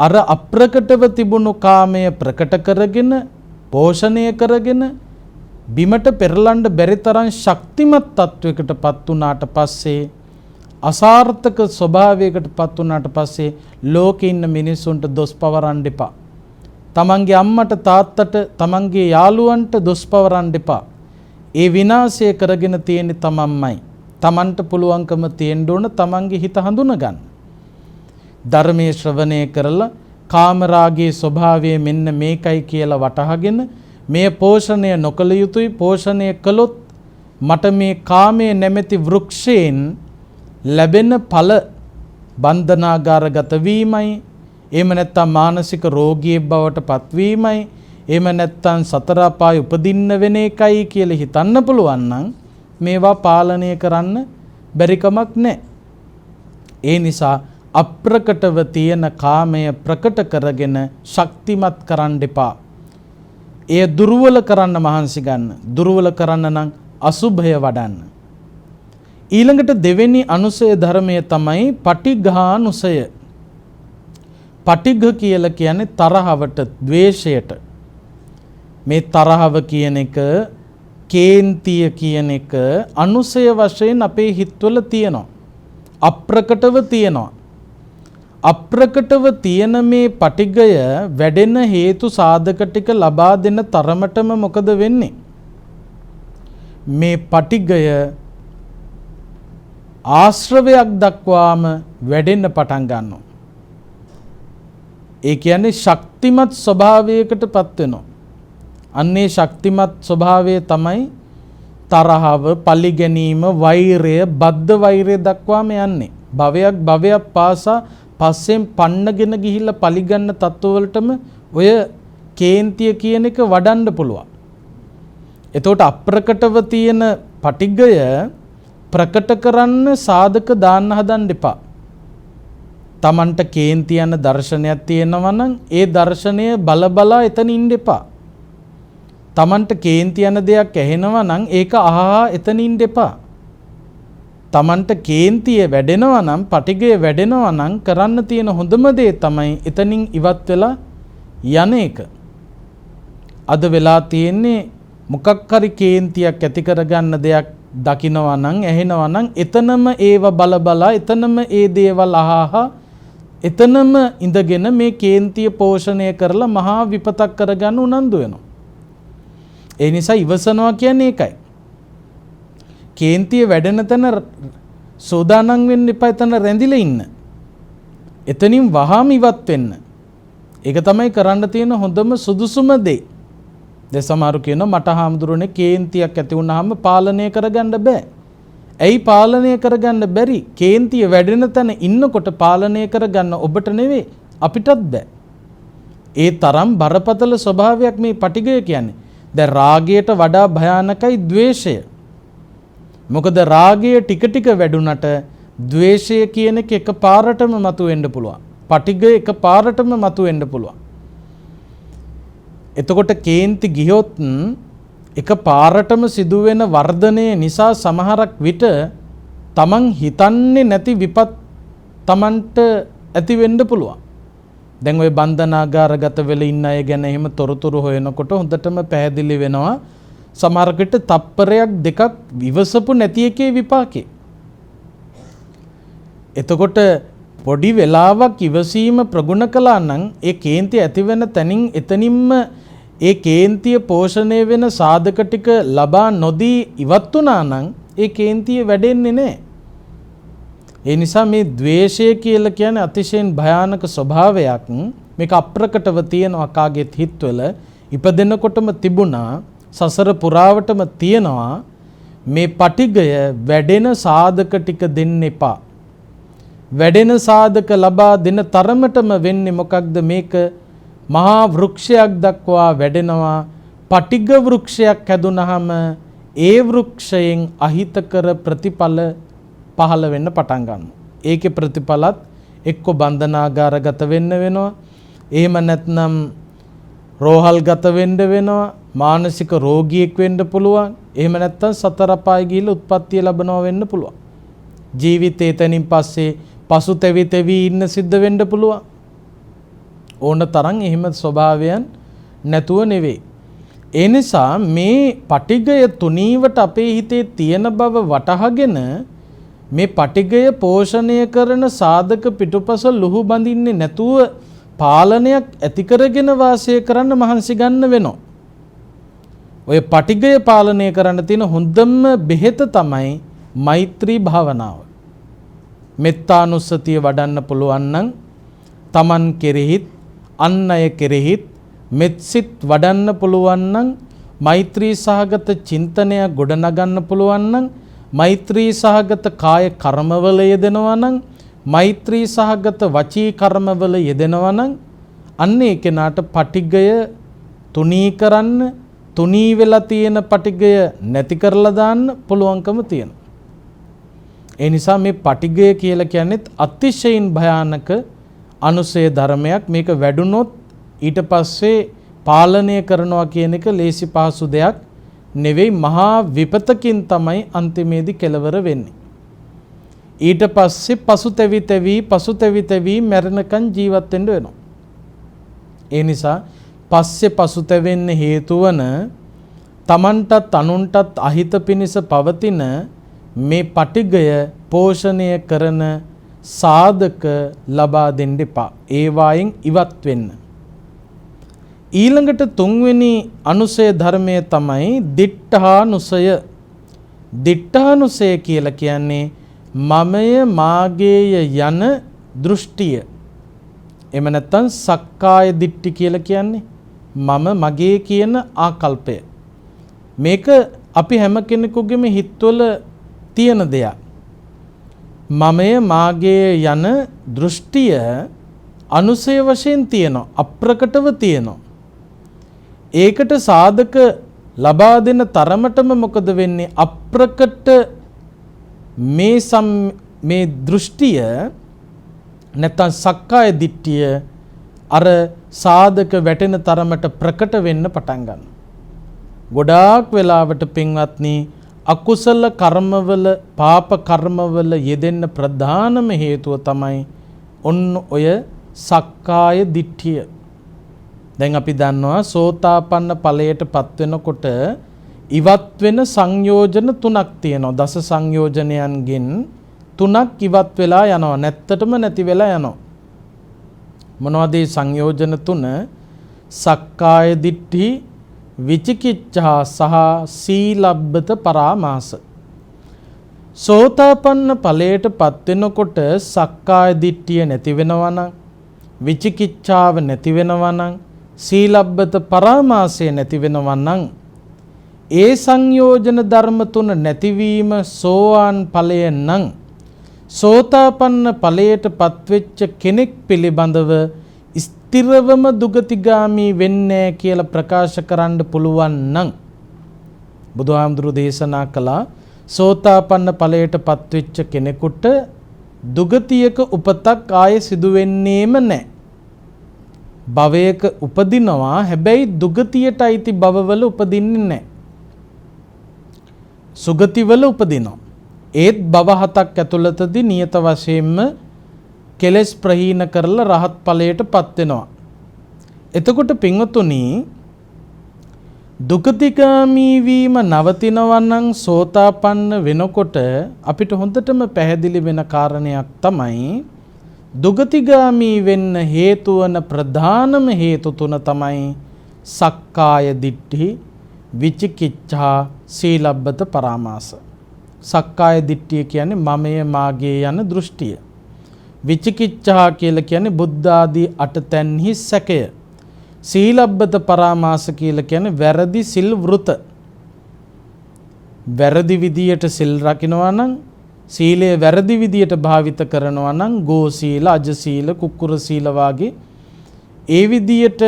අර අප්‍රකටව තිබුණු කාමය ප්‍රකට කරගෙන පෝෂණය කරගෙන බිමට පෙරලන්න බැරි තරම් ශක්තිමත් තත්වයකට පත් වුණාට පස්සේ, අසාර්ථක ස්වභාවයකට පත් වුණාට පස්සේ ලෝකේ ඉන්න මිනිස්සුන්ට දොස් පවරන්න එපා. තමන්ගේ අම්මට තාත්තට, තමන්ගේ යාළුවන්ට දොස් පවරන්න එපා. ඒ විනාශය කරගෙන තියෙන තමන්මයි. තමන්ට පුළුවන්කම තියෙන්න ඕන තමන්ගේ හිත හඳුන ගන්න. ධර්මයේ ශ්‍රවණය කරලා කාමරාගයේ ස්වභාවය මෙන්න මේකයි කියලා වටහාගෙන මේ පෝෂණය නොකළ යුතුයි, පෝෂණය කළොත් මට මේ කාමයේ නැමැති වෘක්ෂයෙන් ලැබෙන ඵල බන්ධනාගාරගත වීමයි, එහෙම නැත්නම් මානසික රෝගී බවට පත්වීමයි, එහෙම නැත්නම් සතර අපාය උපදින්න වෙන එකයි කියලා හිතන්න පුළුවන් නම් මේවා පාලනය කරන්න බැරි කමක් නැහැ. ඒ නිසා අප්‍රකටව තියෙන කාමය ප්‍රකට කරගෙන ශක්තිමත් කරන්න එපා. එය දුර්වල කරන්න මහන්සි ගන්න. දුර්වල කරන්න නම් අසුභය වඩන්න. ඊළඟට දෙවෙනි අනුසය ධර්මය තමයි පටිඝානුසය. පටිඝ කියලා කියන්නේ තරහවට, ද්වේෂයට. මේ තරහව කියන එක, කේන්තිය කියන එක අනුසය වශයෙන් අපේ හිතවල තියෙනවා. අප්‍රකටව තියෙනවා. අප්‍රකටව තියෙන මේ පටිඝය වැඩෙන හේතු සාධක ටික ලබා දෙන තරමටම මොකද වෙන්නේ? මේ පටිඝය ආශ්‍රවයක් දක්වාම වැඩෙන්න පටන් ගන්නවා. ඒ කියන්නේ ශක්තිමත් ස්වභාවයකටපත් වෙනවා. අන්නේ ශක්තිමත් ස්වභාවය තමයි තරහව, පලිගැනීම, වෛරය, බද්ධ වෛරය දක්වාම යන්නේ. භවයක් පාසා පස්සෙන් පන්නගෙන ගිහිල්ලා පලිගන්න තත්ත්වවලටම ඔය කේන්තිය කියන එක වඩන්න පුළුවන්. එතකොට අප්‍රකටව තියෙන පටිඝය ප්‍රකට කරන්න සාධක දාන්න හදන්න එපා. තමන්ට කේන්ති යන දර්ශනයක් තියෙනවා නම් ඒ දර්ශනය බලා එතන ඉන්න එපා. තමන්ට කේන්ති යන දෙයක් ඇහෙනවා නම් ඒක අහහා එතන ඉන්න එපා. තමන්ට කේන්තිය වැඩෙනවා නම් පටිගය වැඩෙනවා නම් කරන්න තියෙන හොඳම දේ තමයි එතනින් ඉවත් වෙලා යන එක. අද වෙලා තියෙන්නේ මොකක් හරි කේන්තියක් ඇති කරගන්න දෙයක් දකිනවා නම් ඇහෙනවා නම් එතනම ඒව බලබලා එතනම ඒ දේවල් අහහා එතනම ඉඳගෙන මේ කේන්තිය පෝෂණය කරලා මහා විපතක් කරගන්න උනන්දු වෙනවා. ඒ නිසා ඉවසනවා කියන්නේ ඒකයි. කේන්තිය වැඩෙන තැන සෝදානම් වෙන්න එපා, එතන රැඳිලා ඉන්න. එතනින් වහාම ඉවත් වෙන්න. ඒක තමයි කරන්න තියෙන හොඳම සුදුසුම දේ. දැන් සමහරු කියනවා මට හාමුදුරනේ කේන්තියක් ඇති වුනහම පාලනය කරගන්න බෑ. ඇයි පාලනය කරගන්න බැරි? කේන්තිය වැඩෙන තැන ඉන්නකොට පාලනය කරගන්න ඔබට නෙවෙයි අපිටත් බෑ. ඒ තරම් බරපතල ස්වභාවයක් මේ පටිඝය කියන්නේ. දැන් රාගයට වඩා භයානකයි ද්වේෂය. මොකද රාගය ටික ටික වැඩුණට ද්වේෂය කියන එක එකපාරටම මතුවෙන්න පුළුවන්. පටිඝය එකපාරටම මතුවෙන්න පුළුවන්. එතකොට කේන්ති ගියොත් එකපාරටම සිදුවෙන වර්ධනය නිසා සමහරක් විට තමන් හිතන්නේ නැති විපත් තමන්ට ඇති වෙන්න පුළුවන්. දැන් ওই බන්ධනාගාරගත වෙලා ඉන්න අය ගැන එහෙම තොරතුරු හොයනකොට හොඳටම පැහැදිලි වෙනවා. සමහරකට තප්පරයක් දෙකක් විවසපු නැති එකේ විපාකේ. එතකොට පොඩි වෙලාවක් ඉවසීම ප්‍රගුණ කළා නම් ඒ කේන්තිය ඇති වෙන තැනින් එතනින්ම ඒ කේන්තිය පෝෂණය වෙන සාධක ටික ලබා නොදී ඉවත් වුණා නම් ඒ කේන්තිය වැඩෙන්නේ නැහැ. ඒ නිසා මේ ද්වේෂය කියලා කියන්නේ අතිශයින් භයානක ස්වභාවයක්. මේක අප්‍රකටව තියෙනවා කාගේත් හිතවල ඉපදෙනකොටම තිබුණා, සසර පුරාවටම තියෙනවා. මේ පටිඝය වැඩෙන සාධක ටික දෙන්න එපා. වැඩෙන සාධක ලබා දෙන තරමටම වෙන්නේ මොකක්ද? මේක මහා වෘක්ෂයක් දක්වා වැඩෙනවා. පටිඝ වෘක්ෂයක් හැදුනහම ඒ වෘක්ෂයෙන් අහිතකර ප්‍රතිඵල පහළ වෙන්න පටන් ගන්නවා. ඒකේ ප්‍රතිඵලත් එක්ක බන්ධනාගාරගත වෙන්න වෙනවා. එහෙම නැත්නම් රෝහල්ගත වෙන්න වෙනවා. මානසික රෝගියෙක් වෙන්න පුළුවන්. එහෙම නැත්නම් සතර අපාය ගිහිල්ලා උත්පත්තිය ලැබනවා වෙන්න පුළුවන්. ජීවිතේ තනින් පස්සේ පසුතැවි ඉන්න සිද්ධ වෙන්න පුළුවන්. ඕන තරම් එහෙම ස්වභාවයන් නැතුව නෙවෙයි. ඒ නිසා මේ පටිඝය තුනීවට අපේ හිතේ තියෙන බව වටහාගෙන මේ පටිඝය පෝෂණය කරන සාධක පිටුපස ලුහු බඳින්නේ නැතුව පාලනයක් ඇති කරගෙන වාසය කරන්න මහන්සි ගන්න වෙනවා. ඔය පටිඝය පාලනය කරන්න තියෙන හොඳම බෙහෙත තමයි මෛත්‍රී භාවනාව. මෙත්තානුස්සතිය වඩන්න පුළුවන් නම් තමන් කෙරෙහිත් අන් අය කෙරෙහිත් මෙත්සිත වඩන්න පුළුවන් නම් මෛත්‍රී සහගත චින්තනය ගොඩනගන්න පුළුවන් නම් මෛත්‍රී සහගත කාය කර්මවල යෙදෙනවා නම් මෛත්‍රී සහගත වචී කර්මවල යෙදෙනවා නම් අන්න ඒ කෙනාට පටිඝය තුනී කරන්න, තුනී වෙලා තියෙන පටිඝය නැති කරලා දාන්න පුළුවන්කම තියෙනවා. ඒ නිසා මේ පටිඝය කියලා කියන්නේත් අතිශයින් භයානක අනුසය ධර්මයක්. මේක වැඩුණොත් ඊට පස්සේ පාලනය කරනවා කියන එක ලේසි පහසු දෙයක් නෙවෙයි. මහා විපතකින් තමයි අන්තිමේදී කෙලවර වෙන්නේ. ඊට පස්සේ පසුතැවි මැරෙනකන් ජීවත් වෙන්න වෙනවා. ඒ නිසා පස්සේ පසුතැවෙන්න හේතු වන තමන්ටත් අනුන්ටත් අහිත පිණිස පවතින මේ පටිඝය පෝෂණය කරන සාධක ලබා දෙන්න එපා. ඒවායින් ඉවත් වෙන්න. ඊළඟට තුන්වෙනි අනුසය ධර්මය තමයි දිට්ඨානුසය. දිට්ඨානුසය කියලා කියන්නේ මමය මාගේය යන දෘෂ්ටිය. එහෙම නැත්නම් සක්කාය දිට්ඨි කියලා කියන්නේ මම මගේ කියන ආකල්පය. මේක අපි හැම කෙනෙකුගේම හිතවල තියෙන දෙයක්. මමය මාගේ යන දෘෂ්ටිය අනුසය වශයෙන් තියෙනවා, අප්‍රකටව තියෙනවා. ඒකට සාධක ලබා දෙන තරමටම මොකද වෙන්නේ? අප්‍රකට මේ දෘෂ්ටිය නැත්නම් සක්කාය දිට්ඨිය අර සාධක වැටෙන තරමට ප්‍රකට වෙන්න පටන් ගන්නවා. ගොඩාක් වෙලාවට පින්වත්නි අකුසල කර්මවල පාප කර්මවල යෙදෙන්න ප්‍රධානම හේතුව තමයි ඔන්න ඔය සක්කාය දිට්ඨිය. දැන් අපි දන්නවා සෝතාපන්න ඵලයට පත් වෙනකොට ඉවත් වෙන සංයෝජන තුනක් තියෙනවා. දස සංයෝජනයන්ගෙන් තුනක් ඉවත් වෙලා යනවා. නැත්තටම නැති වෙලා යනවා. මොනවද මේ සංයෝජන තුන? සක්කාය දිට්ඨි, විචිකිච්ඡා සහ සීලබ්බත පරාමාස. සෝතාපන්න ඵලයට පත් වෙනකොට සක්කාය දිට්ඨිය නැති වෙනවා නම්, විචිකිච්ඡාව නැති වෙනවා නම්, සීලබ්බත පරාමාසය නැති වෙනවා නම්, ඒ සංයෝජන ධර්ම තුන නැතිවීම සෝවාන් ඵලය නම් සෝතාපන්න ඵලයට පත්වෙච්ච කෙනෙක් පිළිබඳව ස්ථිරවම දුගතිගාමී වෙන්නේ කියලා ප්‍රකාශ කරන්න පුළුවන් නම් බුදුහාමුදුරු දේශනා කළා සෝතාපන්න ඵලයට පත්වෙච්ච කෙනෙකුට දුගතියක උපතක් ආයේ සිදු වෙන්නේම නැහැ. භවයක උපදිනවා, හැබැයි දුගතියට අයිති භවවල උපදින්නේ නැහැ. සුගතිවල උපදිනවා. ඒත් භව හතක් ඇතුළතදී නියත වශයෙන්ම කෙලෙස් ප්‍රහීන කරලා රහත් ඵලයට පත් වෙනවා. එතකොට පින්වතුනි, දුගතිගාමී වීම නවතිනවා නම් සෝතාපන්න වෙනකොට අපිට හොඳටම පැහැදිලි වෙන කාරණයක් තමයි දුගතිගාමී වෙන්න හේතු වන ප්‍රධානම හේතු තුන තමයි සක්කාය දිට්ඨි, විචිකිච්ඡා, සීලබ්බත පරාමාස. සක්කාය දිට්ඨිය කියන්නේ මමය මාගේ යන දෘෂ්ටිය. විචිකිච්ඡා කියලා කියන්නේ බුද්ධ ආදී අටතැන්හි සැකය. සීලබ්බත පරාමාස කියලා කියන්නේ වැරදි සිල් වෘත. වැරදි විදියට සිල් රකින්නවා නම්, සීලය වැරදි විදියට භාවිත කරනවා නම්, ගෝ සීල, අජ සීල, කුක්කුර සීල වාගේ ඒ විදියට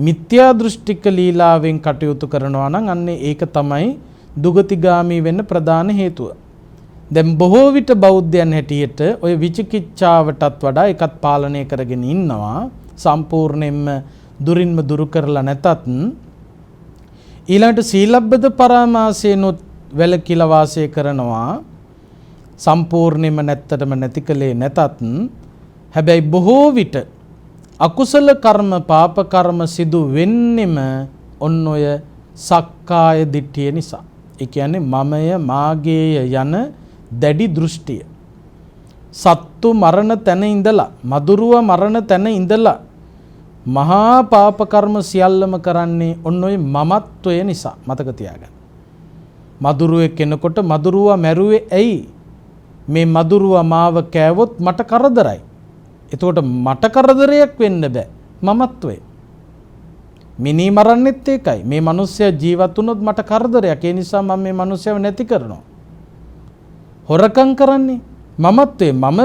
මිත්‍යා දෘෂ්ටික ලීලාවෙන් කටයුතු කරනවා නම් අන්නේ ඒක තමයි දුගතිගාමී වෙන්න ප්‍රධාන හේතුව. දැන් බොහෝ විට බෞද්ධයන් හැටියට ඔය විචිකිච්ඡාවටත් වඩා එකත් පාලනය කරගෙන ඉන්නවා. සම්පූර්ණයෙන්ම දුරින්ම දුරු කරලා නැතත් ඊළඟට සීලබ්බත පරාමාසයෙන්ොත් වැළකීලා වාසය කරනවා. සම්පූර්ණයෙන්ම නැත්තටම නැති කලේ නැතත් හැබැයි බොහෝ විට අකුසල කර්ම පාප කර්ම සිදු වෙන්නෙම ඔන්න ඔය සක්කාය දිට්ඨිය නිසා. ඒ කියන්නේ මමය මාගේය යන දැඩි දෘෂ්ටිය. සත්තු මරණ තැන ඉඳලා, මදුරුව මරණ තැන ඉඳලා මහා පාප කර්ම සියල්ලම කරන්නේ ඔන්න ඔය මමත්වය නිසා. මතක තියාගන්න. මදුරුවෙක් කෙනෙකුට මදුරුවා මැරුවේ ඇයි? මේ මදුරුවා මාව කෑවොත් මට කරදරයි. එතකොට මට කරදරයක් වෙන්න බෑ. මමත්වය. මිනී මරන්නෙත් ඒකයි. මේ මිනිස්සයා ජීවත් වුණොත් මට කරදරයක්. ඒ නිසා මම මේ මිනිස්සයව නැති කරනවා. හොරකම් කරන්නේ මමත්වයේ. මම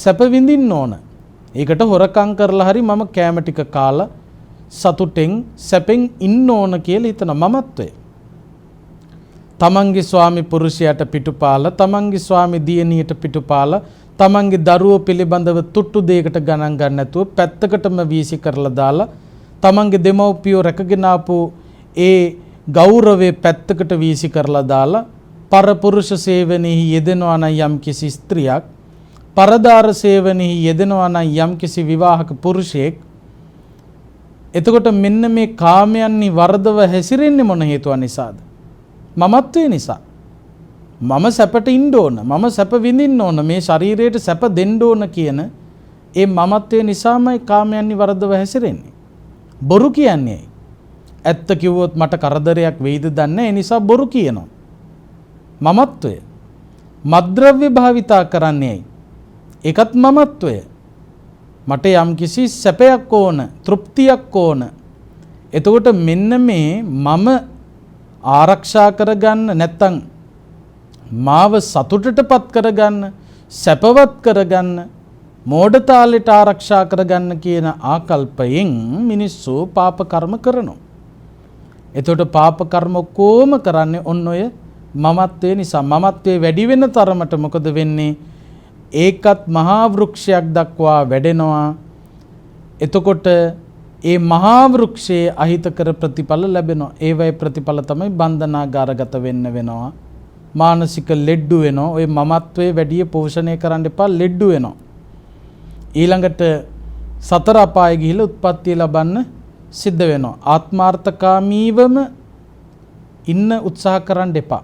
සැප විඳින්න ඕන. ඒකට හොරකම් කරලා හරි මම කෑම ටික කාලා සතුටෙන් සැපෙන් ඉන්න ඕන කියලා හිතන මමත්වයේ. තමන්ගේ ස්වාමි පුරුෂයාට පිටුපාලා, තමන්ගේ ස්වාමි දියණියට පිටුපාලා, තමන්ගේ දරුවෝ පිළිබඳව තුට්ටු දෙයකට ගණන් ගන්න නැතුව පැත්තකටම වීසි කරලා දාලා තමන්ගේ දෙමව්පියෝ රැකගෙන ආපු ඒ ගෞරවයේ පැත්තකට වීසි කරලා දාලා පරපුරුෂ සේවනයේ යෙදෙනවා නම් යම්කිසි ස්ත්‍රියක්, පරදාර සේවනයේ යෙදෙනවා නම් යම්කිසි විවාහක පුරුෂයෙක්, එතකොට මෙන්න මේ කාමයන්හි වර්ධව හැසිරෙන්නේ මොන හේතුව නිසාද? මමත්වයේ නිසා. මම සැපට ඉන්න ඕන, මම සැප විඳින්න ඕන, මේ ශරීරයට සැප දෙන්න ඕන කියන ඒ මමත්වයේ නිසාමයි කාමයන්හි වර්ධව හැසිරෙන්නේ. බොරු කියන්නේ ඇත්ත කිව්වොත් මට කරදරයක් වෙයිද දන්නේ, ඒ නිසා බොරු කියනවා. මමත්වය. මද්ද්‍රව්‍ය භාවිතා කරන්නේ ඒකත් මමත්වය. මට යම්කිසි සැපයක් ඕන, තෘප්තියක් ඕන. එතකොට මෙන්න මේ මම ආරක්ෂා කරගන්න, නැත්තම් මාව සතුටටපත් කරගන්න, සැපවත් කරගන්න, මෝඩතාලයට ආරක්ෂා කරගන්න කියන ආකල්පයෙන් මිනිස්සු පාප කර්ම කරනවා. එතකොට පාප කර්ම කොහොම කරන්නේ? ඔන්න ඔය මමත්වයේ නිසා. මමත්වයේ වැඩි වෙන තරමට මොකද වෙන්නේ? ඒකත් මහා වෘක්ෂයක් දක්වා වැඩෙනවා. එතකොට ඒ මහා වෘක්ෂයේ අහිතකර ප්‍රතිඵල ලැබෙනවා. ඒවයි ප්‍රතිඵල තමයි බන්ධනාගාරගත වෙන්න වෙනවා. මානසික ලෙඩ්ඩු වෙනවා. ඔය මමත්වයේ වැඩි පෝෂණය කරන්න එපා ලෙඩ්ඩු වෙනවා. ඊළඟට සතර අපායේ ගිහිල්ලා උත්පත්තිය ලබන්න සිද්ධ වෙනවා. ආත්මාර්ථකාමීවම ඉන්න උත්සාහ කරන්න එපා.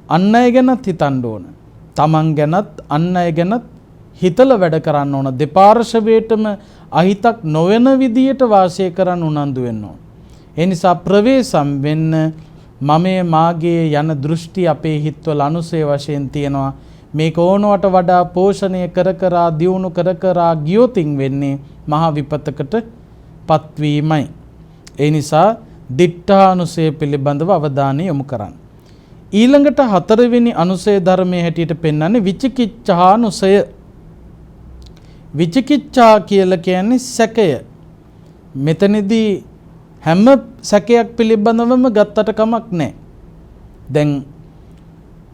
අන් අය ගැනත් හිතන්න ඕන. තමන් ගැනත් අන් අය ගැනත් හිතලා වැඩ කරන්න ඕන. දෙපාර්ශවයටම අහිතක් නොවන විදියට වාසය කරන්න උනන්දු වෙන්න ඕන. ඒ නිසා ප්‍රවේශම් වෙන්න මමයේ මාගේ යන දෘෂ්ටි අපේ හිතවල අනුසය වශයෙන් තියෙනවා. මේක ඕනවට වඩා පෝෂණය කර කරා දියුණු කර කරා ගියොතින් වෙන්නේ මහා විපතකට පත්වීමයි. ඒ නිසා දිට්ඨානුසය පිළිබඳව අවධානය යොමු කරන්න. ඊළඟට හතරවෙනි අනුසය ධර්මයේ හැටියට පෙන්වන්නේ විචිකිච්ඡානුසය. විචිකිච්ඡා කියලා කියන්නේ සැකය. මෙතනදී හැම සැකයක් පිළිබඳවම ගත්තට කමක් නැහැ. දැන්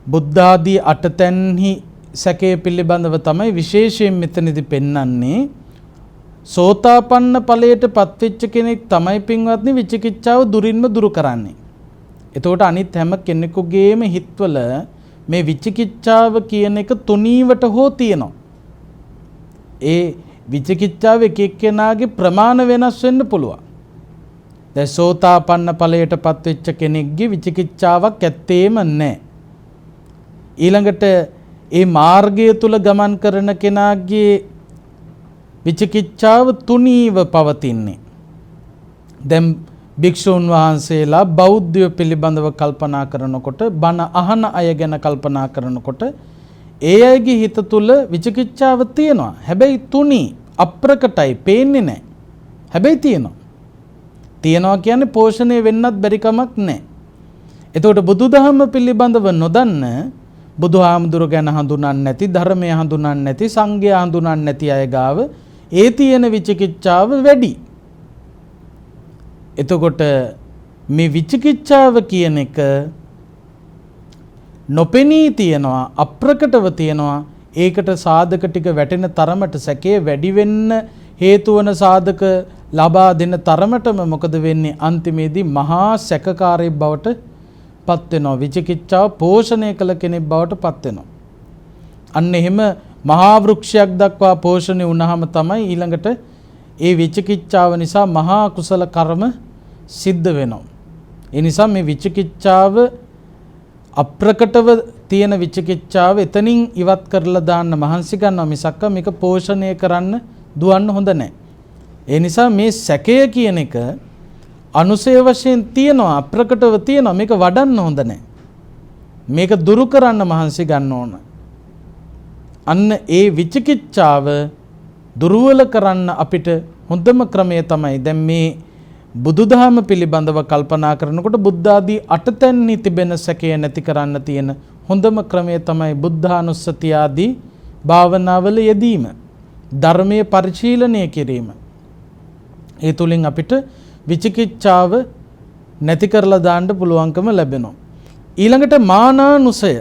බුද්ධ ආදී අටතැන්හි සැකය පිළිබඳව තමයි විශේෂයෙන් මෙතනදී පෙන්වන්නේ. සෝතාපන්න ඵලයට පත්වෙච්ච කෙනෙක් තමයි පින්වත්නි විචිකිච්ඡාව දුරින්ම දුරු කරන්නේ. එතකොට අනිත් හැම කෙනෙකුගේම හිතවල මේ විචිකිච්ඡාව කියන එක තුනීවට හෝ තියෙනවා. ඒ විචිකිච්ඡාව එක එක්කෙනාගේ ප්‍රමාණ වෙනස් වෙන්න පුළුවන්. දැන් සෝතාපන්න ඵලයට පත්වෙච්ච කෙනෙක්ගේ විචිකිච්ඡාවක් ඇත්තේම නැහැ. ඊළඟට ඒ මාර්ගය තුල ගමන් කරන කෙනාගේ විචිකිච්ඡාව තුනීව පවතින්නේ. දැන් භික්ෂුන් වහන්සේලා බෞද්ධය පිළිබඳව කල්පනා කරනකොට බණ අහන අය ගැන කල්පනා කරනකොට ඒ අයගේ හිත තුල විචිකිච්ඡාව තියෙනවා. හැබැයි තුනී අප්‍රකටයි පේන්නේ නැහැ. හැබැයි තියෙනවා. තියනවා කියන්නේ පෝෂණය වෙන්නත් බැරි කමක් නැහැ. එතකොට බුදුදහම පිළිබඳව නොදන්න බුදුහාමුදුරු ගැන හඳුනන්නේ නැති ධර්මය හඳුනන්නේ නැති සංඝයා හඳුනන්නේ නැති අය ගාව ඒ තියෙන විචිකිච්ඡාව වැඩි. එතකොට මේ විචිකිච්ඡාව කියන එක නොපෙනී තියෙනවා අප්‍රකටව තියෙනවා. ඒකට සාධක ටික වැටෙන තරමට සැකේ වැඩි වෙන්න හේතු වන සාධක ලබා දෙන තරමටම මොකද වෙන්නේ අන්තිමේදී මහා සැකකාරයෙක් බවට පත් වෙනවා. විචිකිච්ඡාව පෝෂණය කළ කෙනෙක් බවට පත් වෙනවා. අන්න එහෙම මහා වෘක්ෂයක් දක්වා පෝෂණය වුණාම තමයි ඊළඟට ඒ විචිකිච්ඡාව නිසා මහා කුසල කර්ම සිද්ධ වෙනවා. ඒ නිසා මේ විචිකිච්ඡාව අප්‍රකටව තියෙන විචිකිච්ඡාව එතනින් ඉවත් කරලා දාන්න මහන්සි ගන්නවා මිසක් මේක පෝෂණය කරන්න දුවන්න හොඳ නැහැ. ඒ නිසා මේ සැකය කියන එක අනුසය වශයෙන් තියෙනවා අප්‍රකටව තියෙනවා මේක වඩන්න හොඳ නැහැ. මේක දුරු කරන්න මහන්සි ගන්න ඕන. අන්න ඒ විචිකිච්ඡාව දුර්වල කරන්න අපිට හොඳම ක්‍රමය තමයි දැන් මේ බුදුදහම පිළිබඳව කල්පනා කරනකොට බුද්ධ ආදී අටතැන්හි තිබෙන සැකය නැති කරන්න තියෙන හොඳම ක්‍රමය තමයි බුද්ධානුස්සතිය ආදී භාවනාවල යෙදීම. ධර්මයේ පරිශීලනය කිරීම. ඒ තුලින් අපිට විචිකිච්ඡාව නැති කරලා දාන්න පුළුවන්කම ලැබෙනවා. ඊළඟට මානානුසය.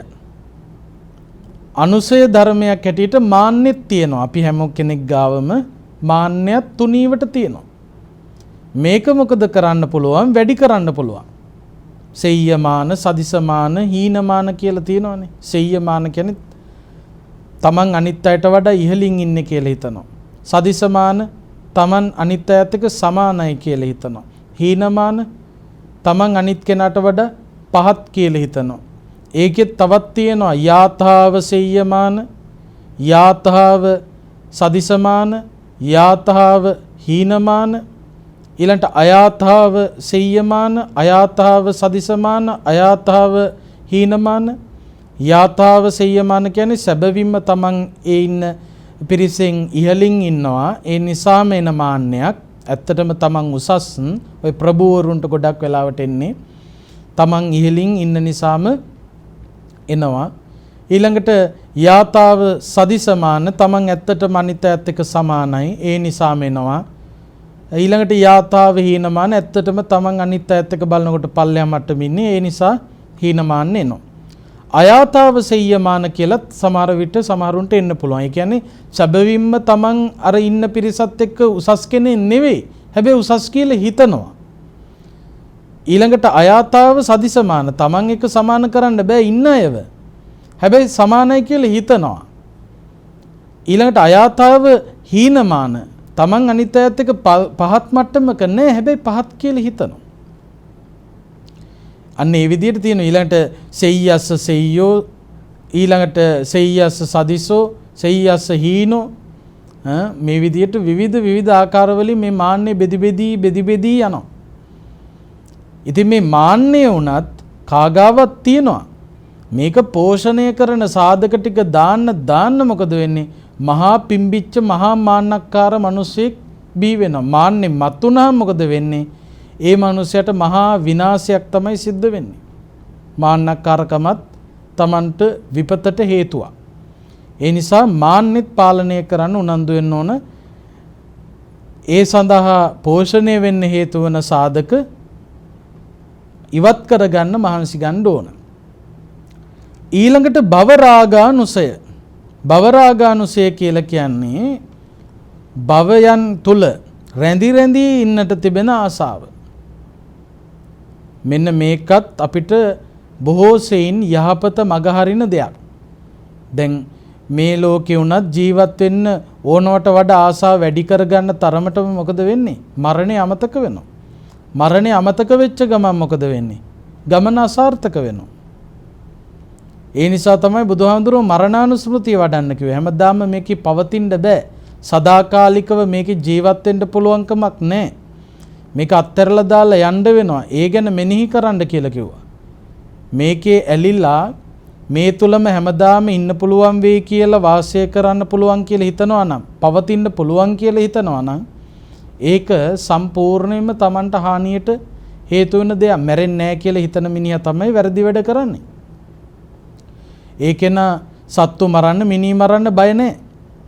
අනුසය ධර්මයක් හැටියට මාන්නෙත් තියෙනවා. අපි හැම කෙනෙක් ගාවම මාන්නයක් තුනීවට තියෙනවා. මේක මොකද කරන්න පුළුවන් වැඩි කරන්න පුළුවන්. සෙය්‍යමාන, සදිසමාන, හීනමාන කියලා තියෙනවානේ. සෙය්‍යමාන කියන්නේ තමන් අනිත් අයට වඩා ඉහළින් ඉන්නේ කියලා හිතනවා. සදිසමාන තමන් අනිත් අයත් එක්ක සමානයි කියලා හිතනවා. හීනමාන තමන් අනිත් කෙනාට වඩා පහත් කියලා හිතනවා. ඒකෙත් තවත් තියෙනවා යාතාව සෙය්‍යමාන, යාතාව සදිසමාන, යාතාව හීනමාන, ඊළඟට අයාතාව සෙය්‍යමාන, අයාතාව සදිසමාන, අයාතාව හීනමාන. යාතාව සෙය්‍යමාන කියන්නේ සැබවින්ම තමන් ඒ ඉන්න පිරිසෙන් ඉහළින් ඉන්නවා. ඒ නිසාම එන මාන්නයක්. ඇත්තටම තමන් උසස් ඔය ප්‍රභූවරුන්ට ගොඩක් වෙලාවට එන්නේ තමන් ඉහළින් ඉන්න නිසාම එනවා. ඊළඟට යාතාව සදිසමාන තමන් ඇත්තටම අනිත් අයත් එක්ක සමානයි. ඒ නිසාම එනවා. ඊළඟට යාතාව හීනමාන ඇත්තටම තමන් අනිත් අයත් එක්ක බලනකොට පල්ලෙහා මට්ටමින් ඉන්නේ. ඒ නිසා හීනමාන එනවා. අයාතාව සෙය්‍යමාන කියලත් සමහර විට සමහරුන්ට එන්න පුළුවන්. ඒ කියන්නේ සැබවින්ම තමන් අර ඉන්න පිරිසත් එක්ක උසස් කෙනෙක් නෙවෙයි. හැබැයි උසස් කියලා හිතනවා. ඊළඟට අයාතාව සදිසමාන තමන් එක සමාන කරන්න බෑ ඉන්න අයව. හැබැයි සමානයි කියලා හිතනවා. ඊළඟට අයාතාව හීනමාන තමන් අනිත් අයත් එක්ක පහත් මට්ටමක නෑ හැබැයි පහත් කියලා හිතනවා. අන්න ඒ විදිහට තියෙන ඊළඟට සෙය්‍යස්ස සෙය්‍යෝ ඊළඟට සෙය්‍යස්ස සදිසෝ සෙය්‍යස්ස හීනෝ මේ විදිහට විවිධ ආකාරවලින් මේ මාන්නේ බෙදි බෙදී යනවා. ඉතින් මේ මාන්නය වුණත් කාගාවත් තියෙනවා. මේක පෝෂණය කරන සාධක ටික දාන්න මොකද වෙන්නේ? මහා පිම්බිච්ච මහා මාන්නක්කාර මිනිසෙක් බී වෙනවා. මාන්නේ මතුනහම මොකද වෙන්නේ? ඒ මිනිසයාට මහා විනාශයක් තමයි සිද්ධ වෙන්නේ. මාන්නක්කාරකමත් Tamanට විපතට හේතුවක්. ඒ නිසා මාන්නෙත් පාලනය කරන්න උනන්දු වෙන්න ඕන. ඒ සඳහා පෝෂණය වෙන්න හේතු වන සාධක ඉවත් කරගන්න මහන්සි ගන්න ඕන. ඊළඟට භවරාගානුසය. භවරාගානුසය කියලා කියන්නේ භවයන් තුල රැඳි ඉන්නට තිබෙන ආසාව. මෙන්න මේකත් අපිට බොහෝ සෙයින් යහපත මගහරින දෙයක්. දැන් මේ ලෝකේ උනත් ජීවත් වෙන්න ඕනවට වඩා ආසාව වැඩි කරගන්න තරමටම මොකද වෙන්නේ? මරණය අමතක වෙනවා. මරණය අමතක වෙච්ච ගමන් මොකද වෙන්නේ? ගමන අසාර්ථක වෙනවා. ඒ නිසා තමයි බුදුහාමුදුරුවෝ මරණානුස්මෘතිය වඩන්න කිව්වේ. හැමදාම මේකේ පවතින්න බෑ. සදාකාලිකව මේකේ ජීවත් වෙන්න පුළුවන්කමක් නැහැ. මේක අත්හැරලා දාලා යන්න වෙනවා. ඒ ගැන මෙනෙහි කරන්න කියලා කිව්වා. මේකේ ඇලිලා මේ තුලම හැමදාම ඉන්න පුළුවන් වෙයි කියලා වාසය කරන්න පුළුවන් කියලා හිතනවා නම්, පවතින්න පුළුවන් කියලා හිතනවා නම් ඒක සම්පූර්ණයෙන්ම Tamanට හානියට හේතු වෙන දෙයක්. මැරෙන්නේ නැහැ කියලා හිතන මිනිහා තමයි වැරදි වැඩ කරන්නේ. ඒකේන සත්තු මරන්න, මිනී මරන්න බය නැහැ.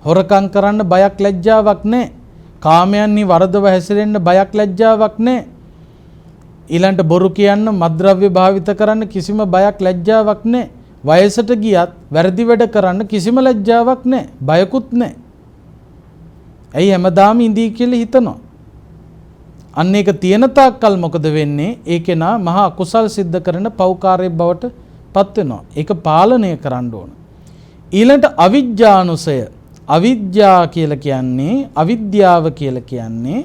හොරකම් කරන්න බයක් ලැජ්ජාවක් නැහැ. කාමයන්හි වරදව හැසිරෙන්න බයක් ලැජ්ජාවක් නැහැ. ඊළඟට බොරු කියන්න, මද්ද්‍රව්‍ය භාවිත කරන්න කිසිම බයක් ලැජ්ජාවක් නැහැ. වයසට ගියත් වැරදි වැඩ කරන්න කිසිම ලැජ්ජාවක් නැහැ. බයකුත් නැහැ. ඇයි හැමදාම ඉඳී කියලා හිතනවා. අන්න ඒක තියෙන තාක්කල් මොකද වෙන්නේ? ඒකේ නා මහා අකුසල් සිද්ධ කරන පෞකාරයේ බවට පත් වෙනවා. ඒක පාලනය කරන්න ඕන. ඊළඟට අවිජ්ජානුසය. අවිද්‍යා කියලා කියන්නේ, අවිද්‍යාව කියලා කියන්නේ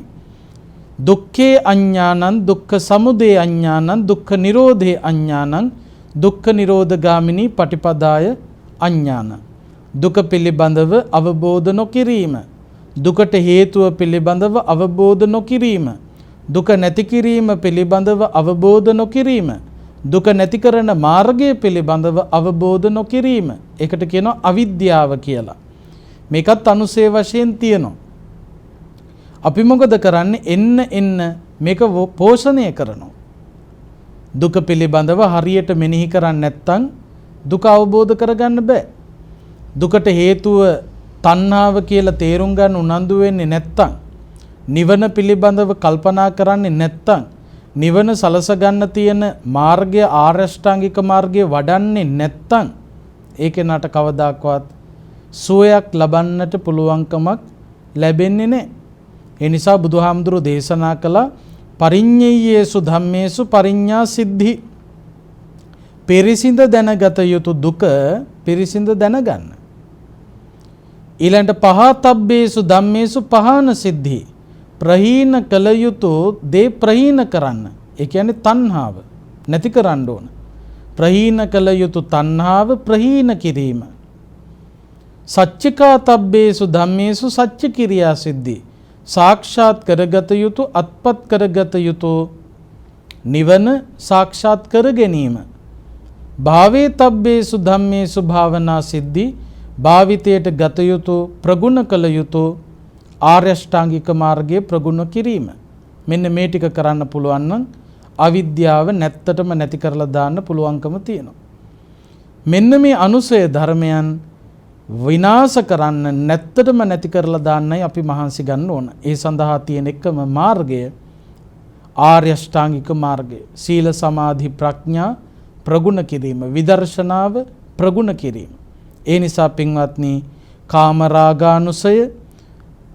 දුක්ඛේ අඥානං, දුක්ඛ සමුදය අඥානං, දුක්ඛ නිරෝධේ අඥානං, දුක්ඛ නිරෝධගාමිනී පටිපදාය අඥාන. දුක පිළිබඳව අවබෝධ නොකිරීම, දුකට හේතුව පිළිබඳව අවබෝධ නොකිරීම, දුක නැති කිරීම පිළිබඳව අවබෝධ නොකිරීම, දුක නැති කරන මාර්ගය පිළිබඳව අවබෝධ නොකිරීම. ඒකට කියනවා අවිද්‍යාව කියලා. මේකත් අනුසය වශයෙන් තියෙනවා. අපි මොකද කරන්නේ? එන්න මේක පෝෂණය කරනවා. දුක පිළිබඳව හරියට මෙනෙහි කරන්නේ නැත්නම් දුක අවබෝධ කරගන්න බෑ. දුකට හේතුව තණ්හාව කියලා තේරුම් ගන්න උනන්දු වෙන්නේ නැත්නම්, නිවන පිළිබඳව කල්පනා කරන්නේ නැත්නම්, නිවන සලස ගන්න තියෙන මාර්ගය, ආර්ය අෂ්ටාංගික මාර්ගය වඩන්නේ නැත්නම් ඒකේ නට කවදාකවත් සුවයක් ලබන්නට පුළුවන්කමක් ලැබෙන්නේ නැහැ. ඒ නිසා බුදුහාමුදුරුවෝ දේශනා කළා පරිඤ්ඤයේසු ධම්මේසු පරිඤ්ඤා සිද්ධි. පිරිසිඳ දැනගත යුතු දුක පිරිසිඳ දැනගන්න. ඊළඟට පහතබ්බේසු ධම්මේසු පහන සිද්ධි. ප්‍රහීන කළ යුතු දේ ප්‍රහීන කරන්න. ඒ කියන්නේ තණ්හාව නැති කරන්න ඕන. ප්‍රහීන කළ යුතු තණ්හාව ප්‍රහීන කිරීම. සච්චිකාතබ්බේසු ධම්මේසු සච්ච කිරියා සිද්ධි. සාක්ෂාත් කරගත යුතු, අත්පත් කරගත යුතු නිවන සාක්ෂාත් කර ගැනීම. භාවේ තබ්බේසු ධම්මේසු භාවනා සිද්ධි. භාවිතයට ගත යුතු, ප්‍රගුණ කළ යුතු ආර්ය අෂ්ටාංගික මාර්ගයේ ප්‍රගුණ කිරීම. මෙන්න මේ ටික කරන්න පුළුවන් නම් අවිද්‍යාව නැත්තටම නැති කරලා දාන්න පුළුවන්කම තියෙනවා. මෙන්න මේ අනුසය ධර්මයන් විනාශ කරන්න, නැත්තටම නැති කරලා දාන්නයි අපි මහන්සි ගන්න ඕන. ඒ සඳහා තියෙන එකම මාර්ගය ආර්ය අෂ්ටාංගික මාර්ගය. සීල සමාධි ප්‍රඥා ප්‍රගුණ කිරීම, විදර්ශනාව ප්‍රගුණ කිරීම. ඒ නිසා පින්වත්නි, කාමරාගානුසය,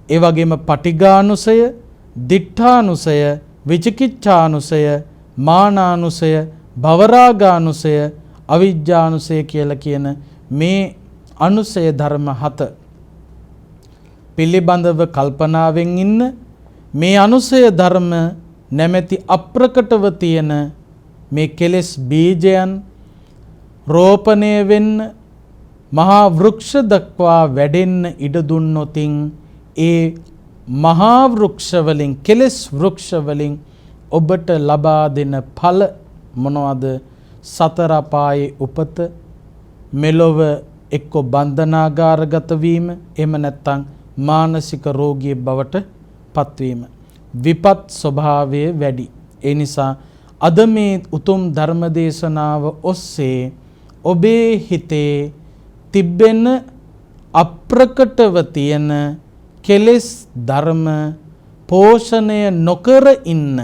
ඒ වගේම පටිඝානුසය, දිඨානුසය, විචිකිච්ඡානුසය, මානානුසය, භවරාගානුසය, අවිජ්ජානුසය කියලා කියන මේ අනුසය ධර්ම 7 පිළිබඳව කල්පනාවෙන් ඉන්න මේ අනුසය ධර්ම නැමැති අප්‍රකටව තියෙන මේ කෙලෙස් බීජයන් රෝපණය වෙන්න මහා වෘක්ෂ දක්වා වැඩෙන්න ඉඩ දුන්නොතින් ඒ මහා වෘක්ෂ වලින් කෙලෙස් වෘක්ෂ වලින් ඔබට ලබා දෙන ඵල මොනවද? සතර අපායේ උපත, මෙලොව එක්ක බන්ධනාගාරගත වීම, එහෙම නැත්නම් මානසික රෝගී බවට පත්වීම. විපත් ස්වභාවය වැඩි. ඒ නිසා අද මේ උතුම් ධර්ම දේශනාව ඔස්සේ ඔබේ හිතේ තිබෙන අප්‍රකටව තියෙන කෙලෙස් ධර්ම පෝෂණය නොකර ඉන්න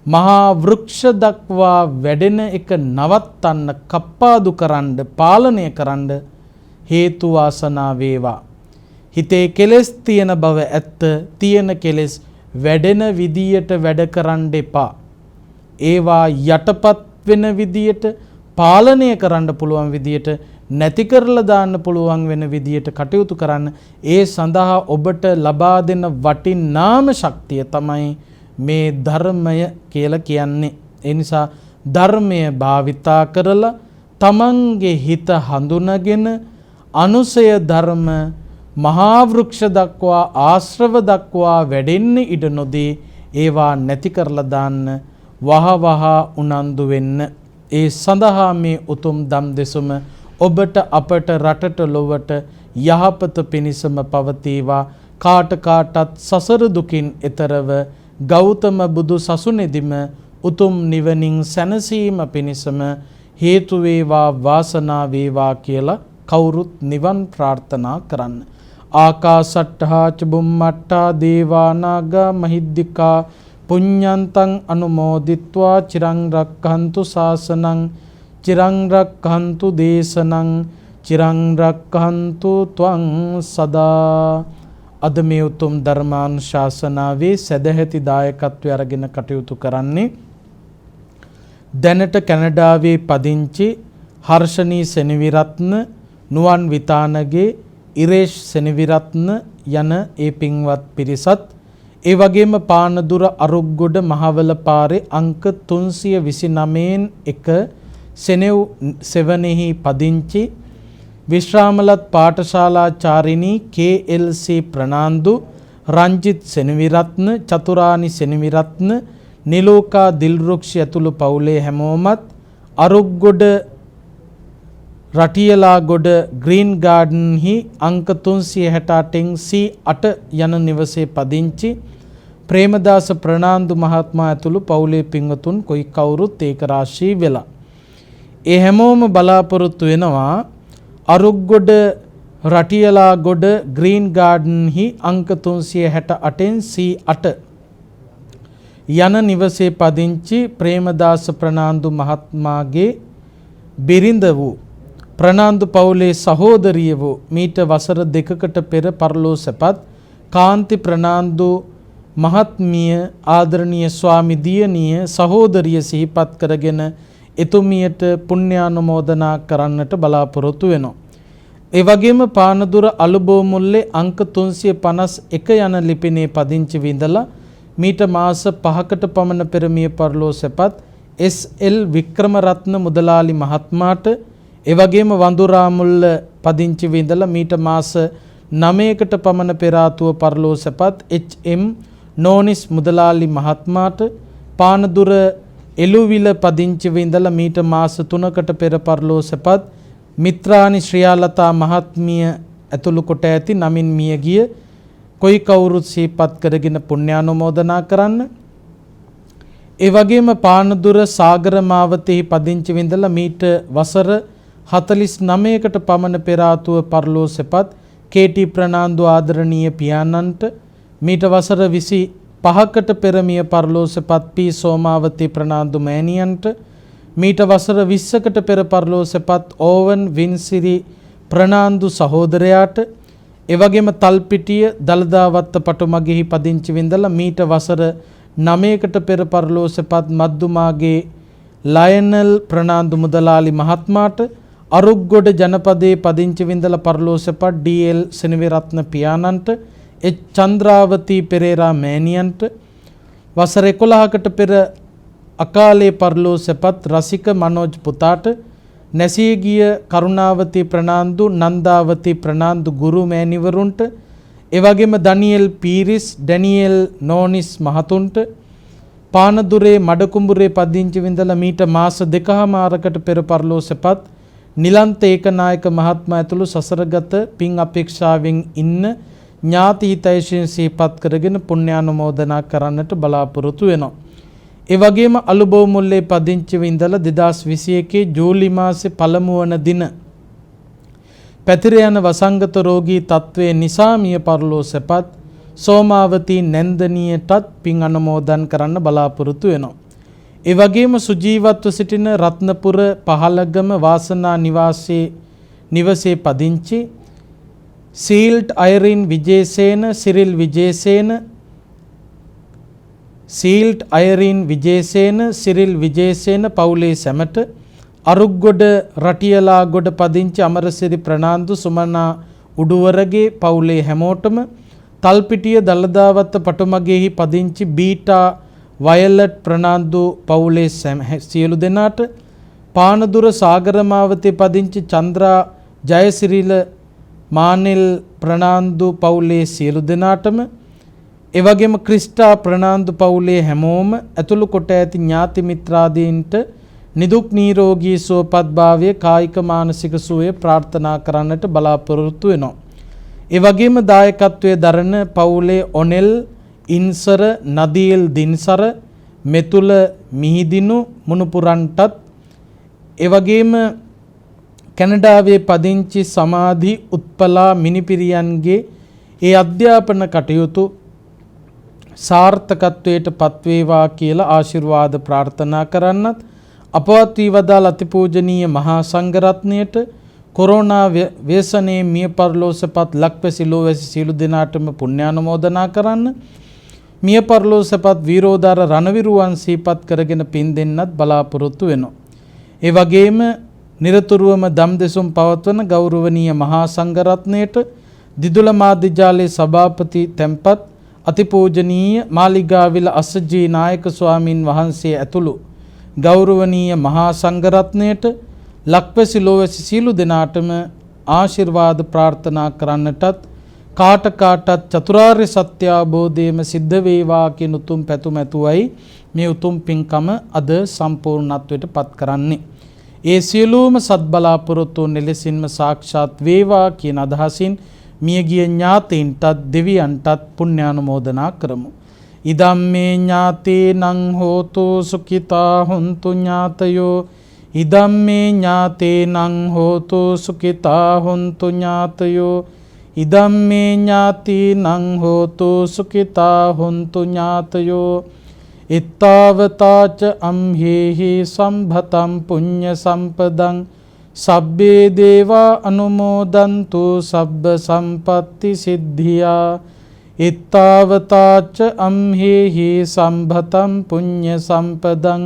මහා වෘක්ෂ දක්වා වැඩෙන එක නවත්තන්න, කප්පාදු කරන්න, පාලනය කරන්න හේතු වාසනා වේවා. හිතේ කෙලෙස් තියෙන බව ඇත්ත. තියෙන කෙලෙස් වැඩෙන විදියට වැඩ කරන්න එපා. ඒවා යටපත් වෙන විදියට, පාලනය කරන්න පුළුවන් විදියට, නැති කරලා දාන්න පුළුවන් වෙන විදියට කටයුතු කරන්න. ඒ සඳහා ඔබට ලබා දෙන වටිනාම ශක්තිය තමයි මේ ධර්මය කියලා කියන්නේ. ඒ නිසා ධර්මය භාවිතා කරලා තමන්ගේ හිත හඳුනගෙන අනුසය ධර්ම මහා වෘක්ෂ දක්වා ආශ්‍රව දක්වා වැඩෙන්න ඉඩ නොදී ඒවා නැති කරලා දාන්න වහ වහ උනන්දු වෙන්න. ඒ සඳහා මේ උතුම් දම් දෙසුම ඔබට, අපට, රටට, ලොවට යහපත පිණිසම පවතිවා. කාට කාටත් සසර දුකින් එතරව ගෞතම බුදු සසුනේදිම උතුම් නිවනින් සැනසීම පිණිසම හේතු වේවා, වාසනා වේවා කියලා කවුරුත් නිවන් ප්‍රාර්ථනා කරන්න. ආකාසට්ඨා ච බුම්මට්ඨා දේවා නාග මහිද්దికා පුඤ්ඤන්තං අනුමෝදිත්වා චිරං රක්ඛන්තු ශාසනං චිරං රක්ඛන්තු දේශනං චිරං රක්ඛන්තු ත්වං සදා. අද මේ උතුම් ධර්මානුශාසනාවේ සදැහැති දායකත්වය අරගෙන කටයුතු කරන්නේ දැනට කැනඩාවේ පදිංචි හර්ෂණී සෙනවිරත්න, නුවන් විතානගේ ඉරේෂ් සෙනවිරත්න යන ඒ පින්වත් පිරිසත්, ඒ වගේම පානදුර අරුක්ගොඩ මහවල පාරේ අංක 329න් 1 සෙනෙව් සෙවණෙහි පදිංචි විශ්‍රාමලත් පාඨශාලාචාරිණී KLC ප්‍රනාන්දු, රංජිත් සෙනවිරත්න, චතුරානි සෙනවිරත්න, නිලෝකා දිල්රුක්ෂ ඇතුළු පවුලේ හැමෝමත් අරුක්ගොඩ රටියලාගොඩ ග්‍රීන් ගාඩන්හි අංක 368න් C8 යන නිවසේ පදිංචි ප්‍රේමදාස ප්‍රනාන්දු මහත්මයා ඇතුළු පවුලේ පින්වතුන් කොයි කවුරුත් ඒක රාශී වෙලා ඒ හැමෝම බලාපොරොත්තු වෙනවා අරුක්ගොඩ රටියලාගොඩ ග්‍රීන් ගාඩන්හි අංක 368න් C8 යන නිවසේ පදිංචි ප්‍රේමදාස ප්‍රනාන්දු මහත්මයාගේ බිරිඳ වූ ප්‍රනාන්දු පවුලේ සහෝදරිය වූ මීට වසර 2කට පෙර පරලෝ සැපත් කාන්ති ප්‍රනාන්දු මහත්මිය ආදරණීය ස්වාමි දියණිය සහෝදරිය සිහිපත් කරගෙන එතුමියට පුණ්‍යානුමෝදනා කරන්නට බලාපොරොත්තු වෙනවා. ඒ වගේම පානදුර අලුබෝ මුල්ලේ අංක 351 යන ලිපිනේ පදිංචි විඳලා මීට මාස 5කට පමණ පෙර මිය පරලෝ සැපත් SL වික්‍රමරත්න මුදලාලි මහත්මයාට, ඒ වගේම වඳුරාමුල්ල පදිංචි විඳලා මීට මාස 9කට පමණ පෙර ආතුව පරලෝ සැපත් HM නෝනිස් මුදලාලි මහත්මයාට, පානදුර එළුවිල පදිංචි විඳලා මීට මාස 3කට පෙර පරලෝ සැපත් මිත්‍රානි ශ්‍රියාලතා මහත්මිය ඇතුළු කොට ඇති නමින් මිය ගිය කොයි කවුරුත් සිහිපත් කරගෙන පුණ්‍යානුමෝදනා කරන්න. ඒ වගේම පානදුර සාගර මාවතෙහි පදිංචි විඳලා මීට වසර 49කට පමණ පෙර ආතුව පරලෝ සැපත් KT ප්‍රනාන්දු ආදරණීය පියාණන්ට, මීට වසර 25කට පෙර මිය පරලෝ සැපත් P සෝමාවතී ප්‍රනාන්දු මෑණියන්ට, මීට වසර 20කට පෙර පරලෝ සැපත් ඕවන් වින්සිරි ප්‍රනාන්දු සහෝදරයාට, ඒ වගේම තල්පිටිය දලදාවත්ත පටුමගෙහි පදිංචි වින්දලා මීට වසර 9කට පෙර පරලෝසපත් මද්දුමාගේ ලයනල් ප්‍රනාන්දු මුදලාලි මහත්මයාට අරුක්ගොඩ ජනපදයේ පදිංචි වින්දලා පරලෝසපත් ඩී.එල්. සෙනවිරත්න පියාණන්ට එච්. චන්ද්‍රාවතී පෙරේරා මෑණියන්ට වසර 11කට පෙර අකාලේ පරලෝසපත් රසික මනෝජ් පුතාට නැසී ගිය කරුණාවතී ප්‍රනාන්දු නන්දාවතී ප්‍රනාන්දු ගුරු මෑණිවරුන්ට එවැගේම දනියෙල් පීරිස් ඩැනියෙල් නෝනිස් මහතුන්ට පානදුරේ මඩකුඹුරේ පදිංචි වින්දලා මීට මාස 2කමාරකට පෙර පරලෝසපත් නිලන්ත ඒකනායක මහත්මයා ඇතුළු සසරගත පින් අපේක්ෂාවෙන් ඉන්න ඥාති හිතයිෂයන් සිහිපත් කරගෙන පුණ්‍යානුමෝදනා කරන්නට බලාපොරොත්තු වෙනවා. ඒ වගේම අලුබෝ මුල්ලේ පදිංචි වින්දලා 2021 ජූලි මාසේ පළමු වන දින පැතිර යන වසංගත රෝගී තත්ත්වයේ නිසා මිය පරලෝසපත් සෝමාවතී නැන්දනියටත් පින් අනුමෝදන් කරන්න බලාපොරොත්තු වෙනවා. ඒ වගේම සුජීවත්ව සිටින රත්නපුර පහළගම වාසනා නිවසේ පදිංචි සීල්ට් අයරින් විජේසේන සිරිල් විජේසේන සීල්ට් අයරින් විජේසේන සිරිල් විජේසේන පවුලේ සැමට අරුක්ගොඩ රටියලාගොඩ පදිංචි අමරසිරි ප්‍රනාන්දු සුමනා උඩුවරගේ පවුලේ හැමෝටම තල්පිටිය දළදාවත්ත පටුමගෙහි පදිංචි බීටා වයලට් ප්‍රනාන්දු පවුලේ සියලු දෙනාට පානදුර සාගරමාවතේ පදිංචි චන්ද්‍රා ජයසිරිල මානෙල් ප්‍රනාන්දු පවුලේ සියලු දෙනාටම එවැගේම ක්‍රිස්ටා ප්‍රනාන්දු පවුලේ හැමෝම ඇතුළු කොට ඇති ඥාති මිත්‍රාදීන්ට නිදුක් නිරෝගී සුවපත්භාවය කායික මානසික සුවය ප්‍රාර්ථනා කරන්නට බලාපොරොත්තු වෙනවා. ඒ වගේම දායකත්වයේ දරන පවුලේ ඔනෙල් ඉන්සර නදීල් දින්සර මෙතුල මිහිදිනු මුණුපුරන්ටත් ඒ වගේම කැනඩාවේ පදිංචි සමාධි උත්පලා මිනිපිරියන්ගේ ඒ අධ්‍යාපන කටයුතු සාර්ථකත්වයට පත්වේවා කියලා ආශිර්වාද ප්‍රාර්ථනා කරන්නත් අපවත් වී වදාළ අතිපූජනීය මහා සංඝරත්නයට කොරෝනා ව්‍යසනයේ මිය පරලෝසපත් ලක්වැසි ලෝවැසි සියලු දෙනාටම පුණ්‍යානුමෝදනා කරන්න මිය පරලෝසපත් වීරෝදාර රණවිරුවන් සිහිපත් කරගෙන පින් දෙන්නත් බලාපොරොත්තු වෙනවා. ඒ වගේම නිරතුරුවම දම් දෙසුම් පවත්වන ගෞරවනීය මහා සංඝරත්නයට දිදුල මාධ්‍යාලයේ සභාපති තැන්පත් අතිපූජනීය මාලිගාවිල අසජී නායක ස්වාමින් වහන්සේ ඇතුළු ගෞරවනීය මහා සංඝරත්නයට ලක්වැසි ලෝවැසි සියලු දෙනාටම ආශිර්වාද ප්‍රාර්ථනා කරන්නටත් කාටත් චතුරාර්ය සත්‍ය අවබෝධයම සිද්ධ වේවා කියන උතුම් පැතුම ඇතුවයි මේ උතුම් පින්කම අද සම්පූර්ණත්වයට පත් කරන්නේ. ඒ සියලුම සත්බලාපොරොත්තු නිලසින්ම සාක්ෂාත් වේවා කියන අදහසින් මියගිය ඥාතීන්ටත් දෙවියන්ටත් පුණ්‍යානුමෝදනා කරමු. ඉදම්මේ ඥාතේනං හෝතු සුඛිතා හුන්තු ඥාතයෝ ඉදම්මේ ඥාතේනං හෝතු සුඛිතා හුන්තු ඥාතයෝ ඉදම්මේ ඥාතීනං හෝතු සුඛිතා හුන්තු ඥාතයෝ ඉත්තාවතාච අම්හෙහි සම්භතම් පුඤ්ඤ සම්පදං සබ්බේ දේවා අනුමෝදන්තු සබ්බ සම්පත්ති සිද්ධියා ඉත්තාවතාච අම්හෙහි සම්භතම් පුඤ්ඤ සම්පදං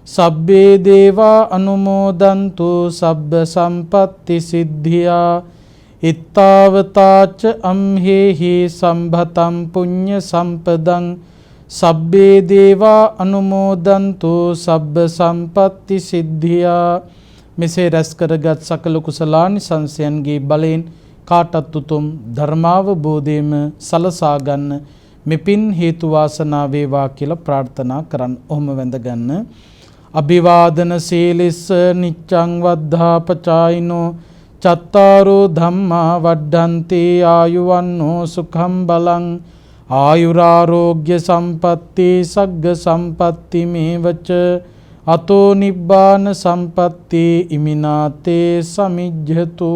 සබ්බේ දේවා අනුමෝදන්තු සබ්බ සම්පත්ති සිද්ධියා ඉත්තාවතාච අම්හෙහි සම්භතම් පුඤ්ඤ සම්පදං සබ්බේ දේවා අනුමෝදන්තු සබ්බ සම්පත්ති සිද්ධියා. මෙසේ රැස් කරගත් සකල කුසලානිසංසයන්ගේ බලයෙන් කාටත් උතුම් ධර්මාවබෝධයම සලසා ගන්න මෙපින් හේතු වාසනා වේවා කියලා ප්‍රාර්ථනා කරන්න. ඔහොම වැඳගන්න. අභිවාදන සීලිස්ස නිච්ඡං වද්ධා පචායිනෝ චත්තාරෝ ධම්මා වඩ්ඩන්ති ආයුවන්නෝ සුඛං බලං ආයුරාරෝග්‍ය සම්පatti සග්ග සම්පatti මේවච අතෝ නිබ්බාන සම්පatti ඉමිනාතේ සමිජ්ජතු.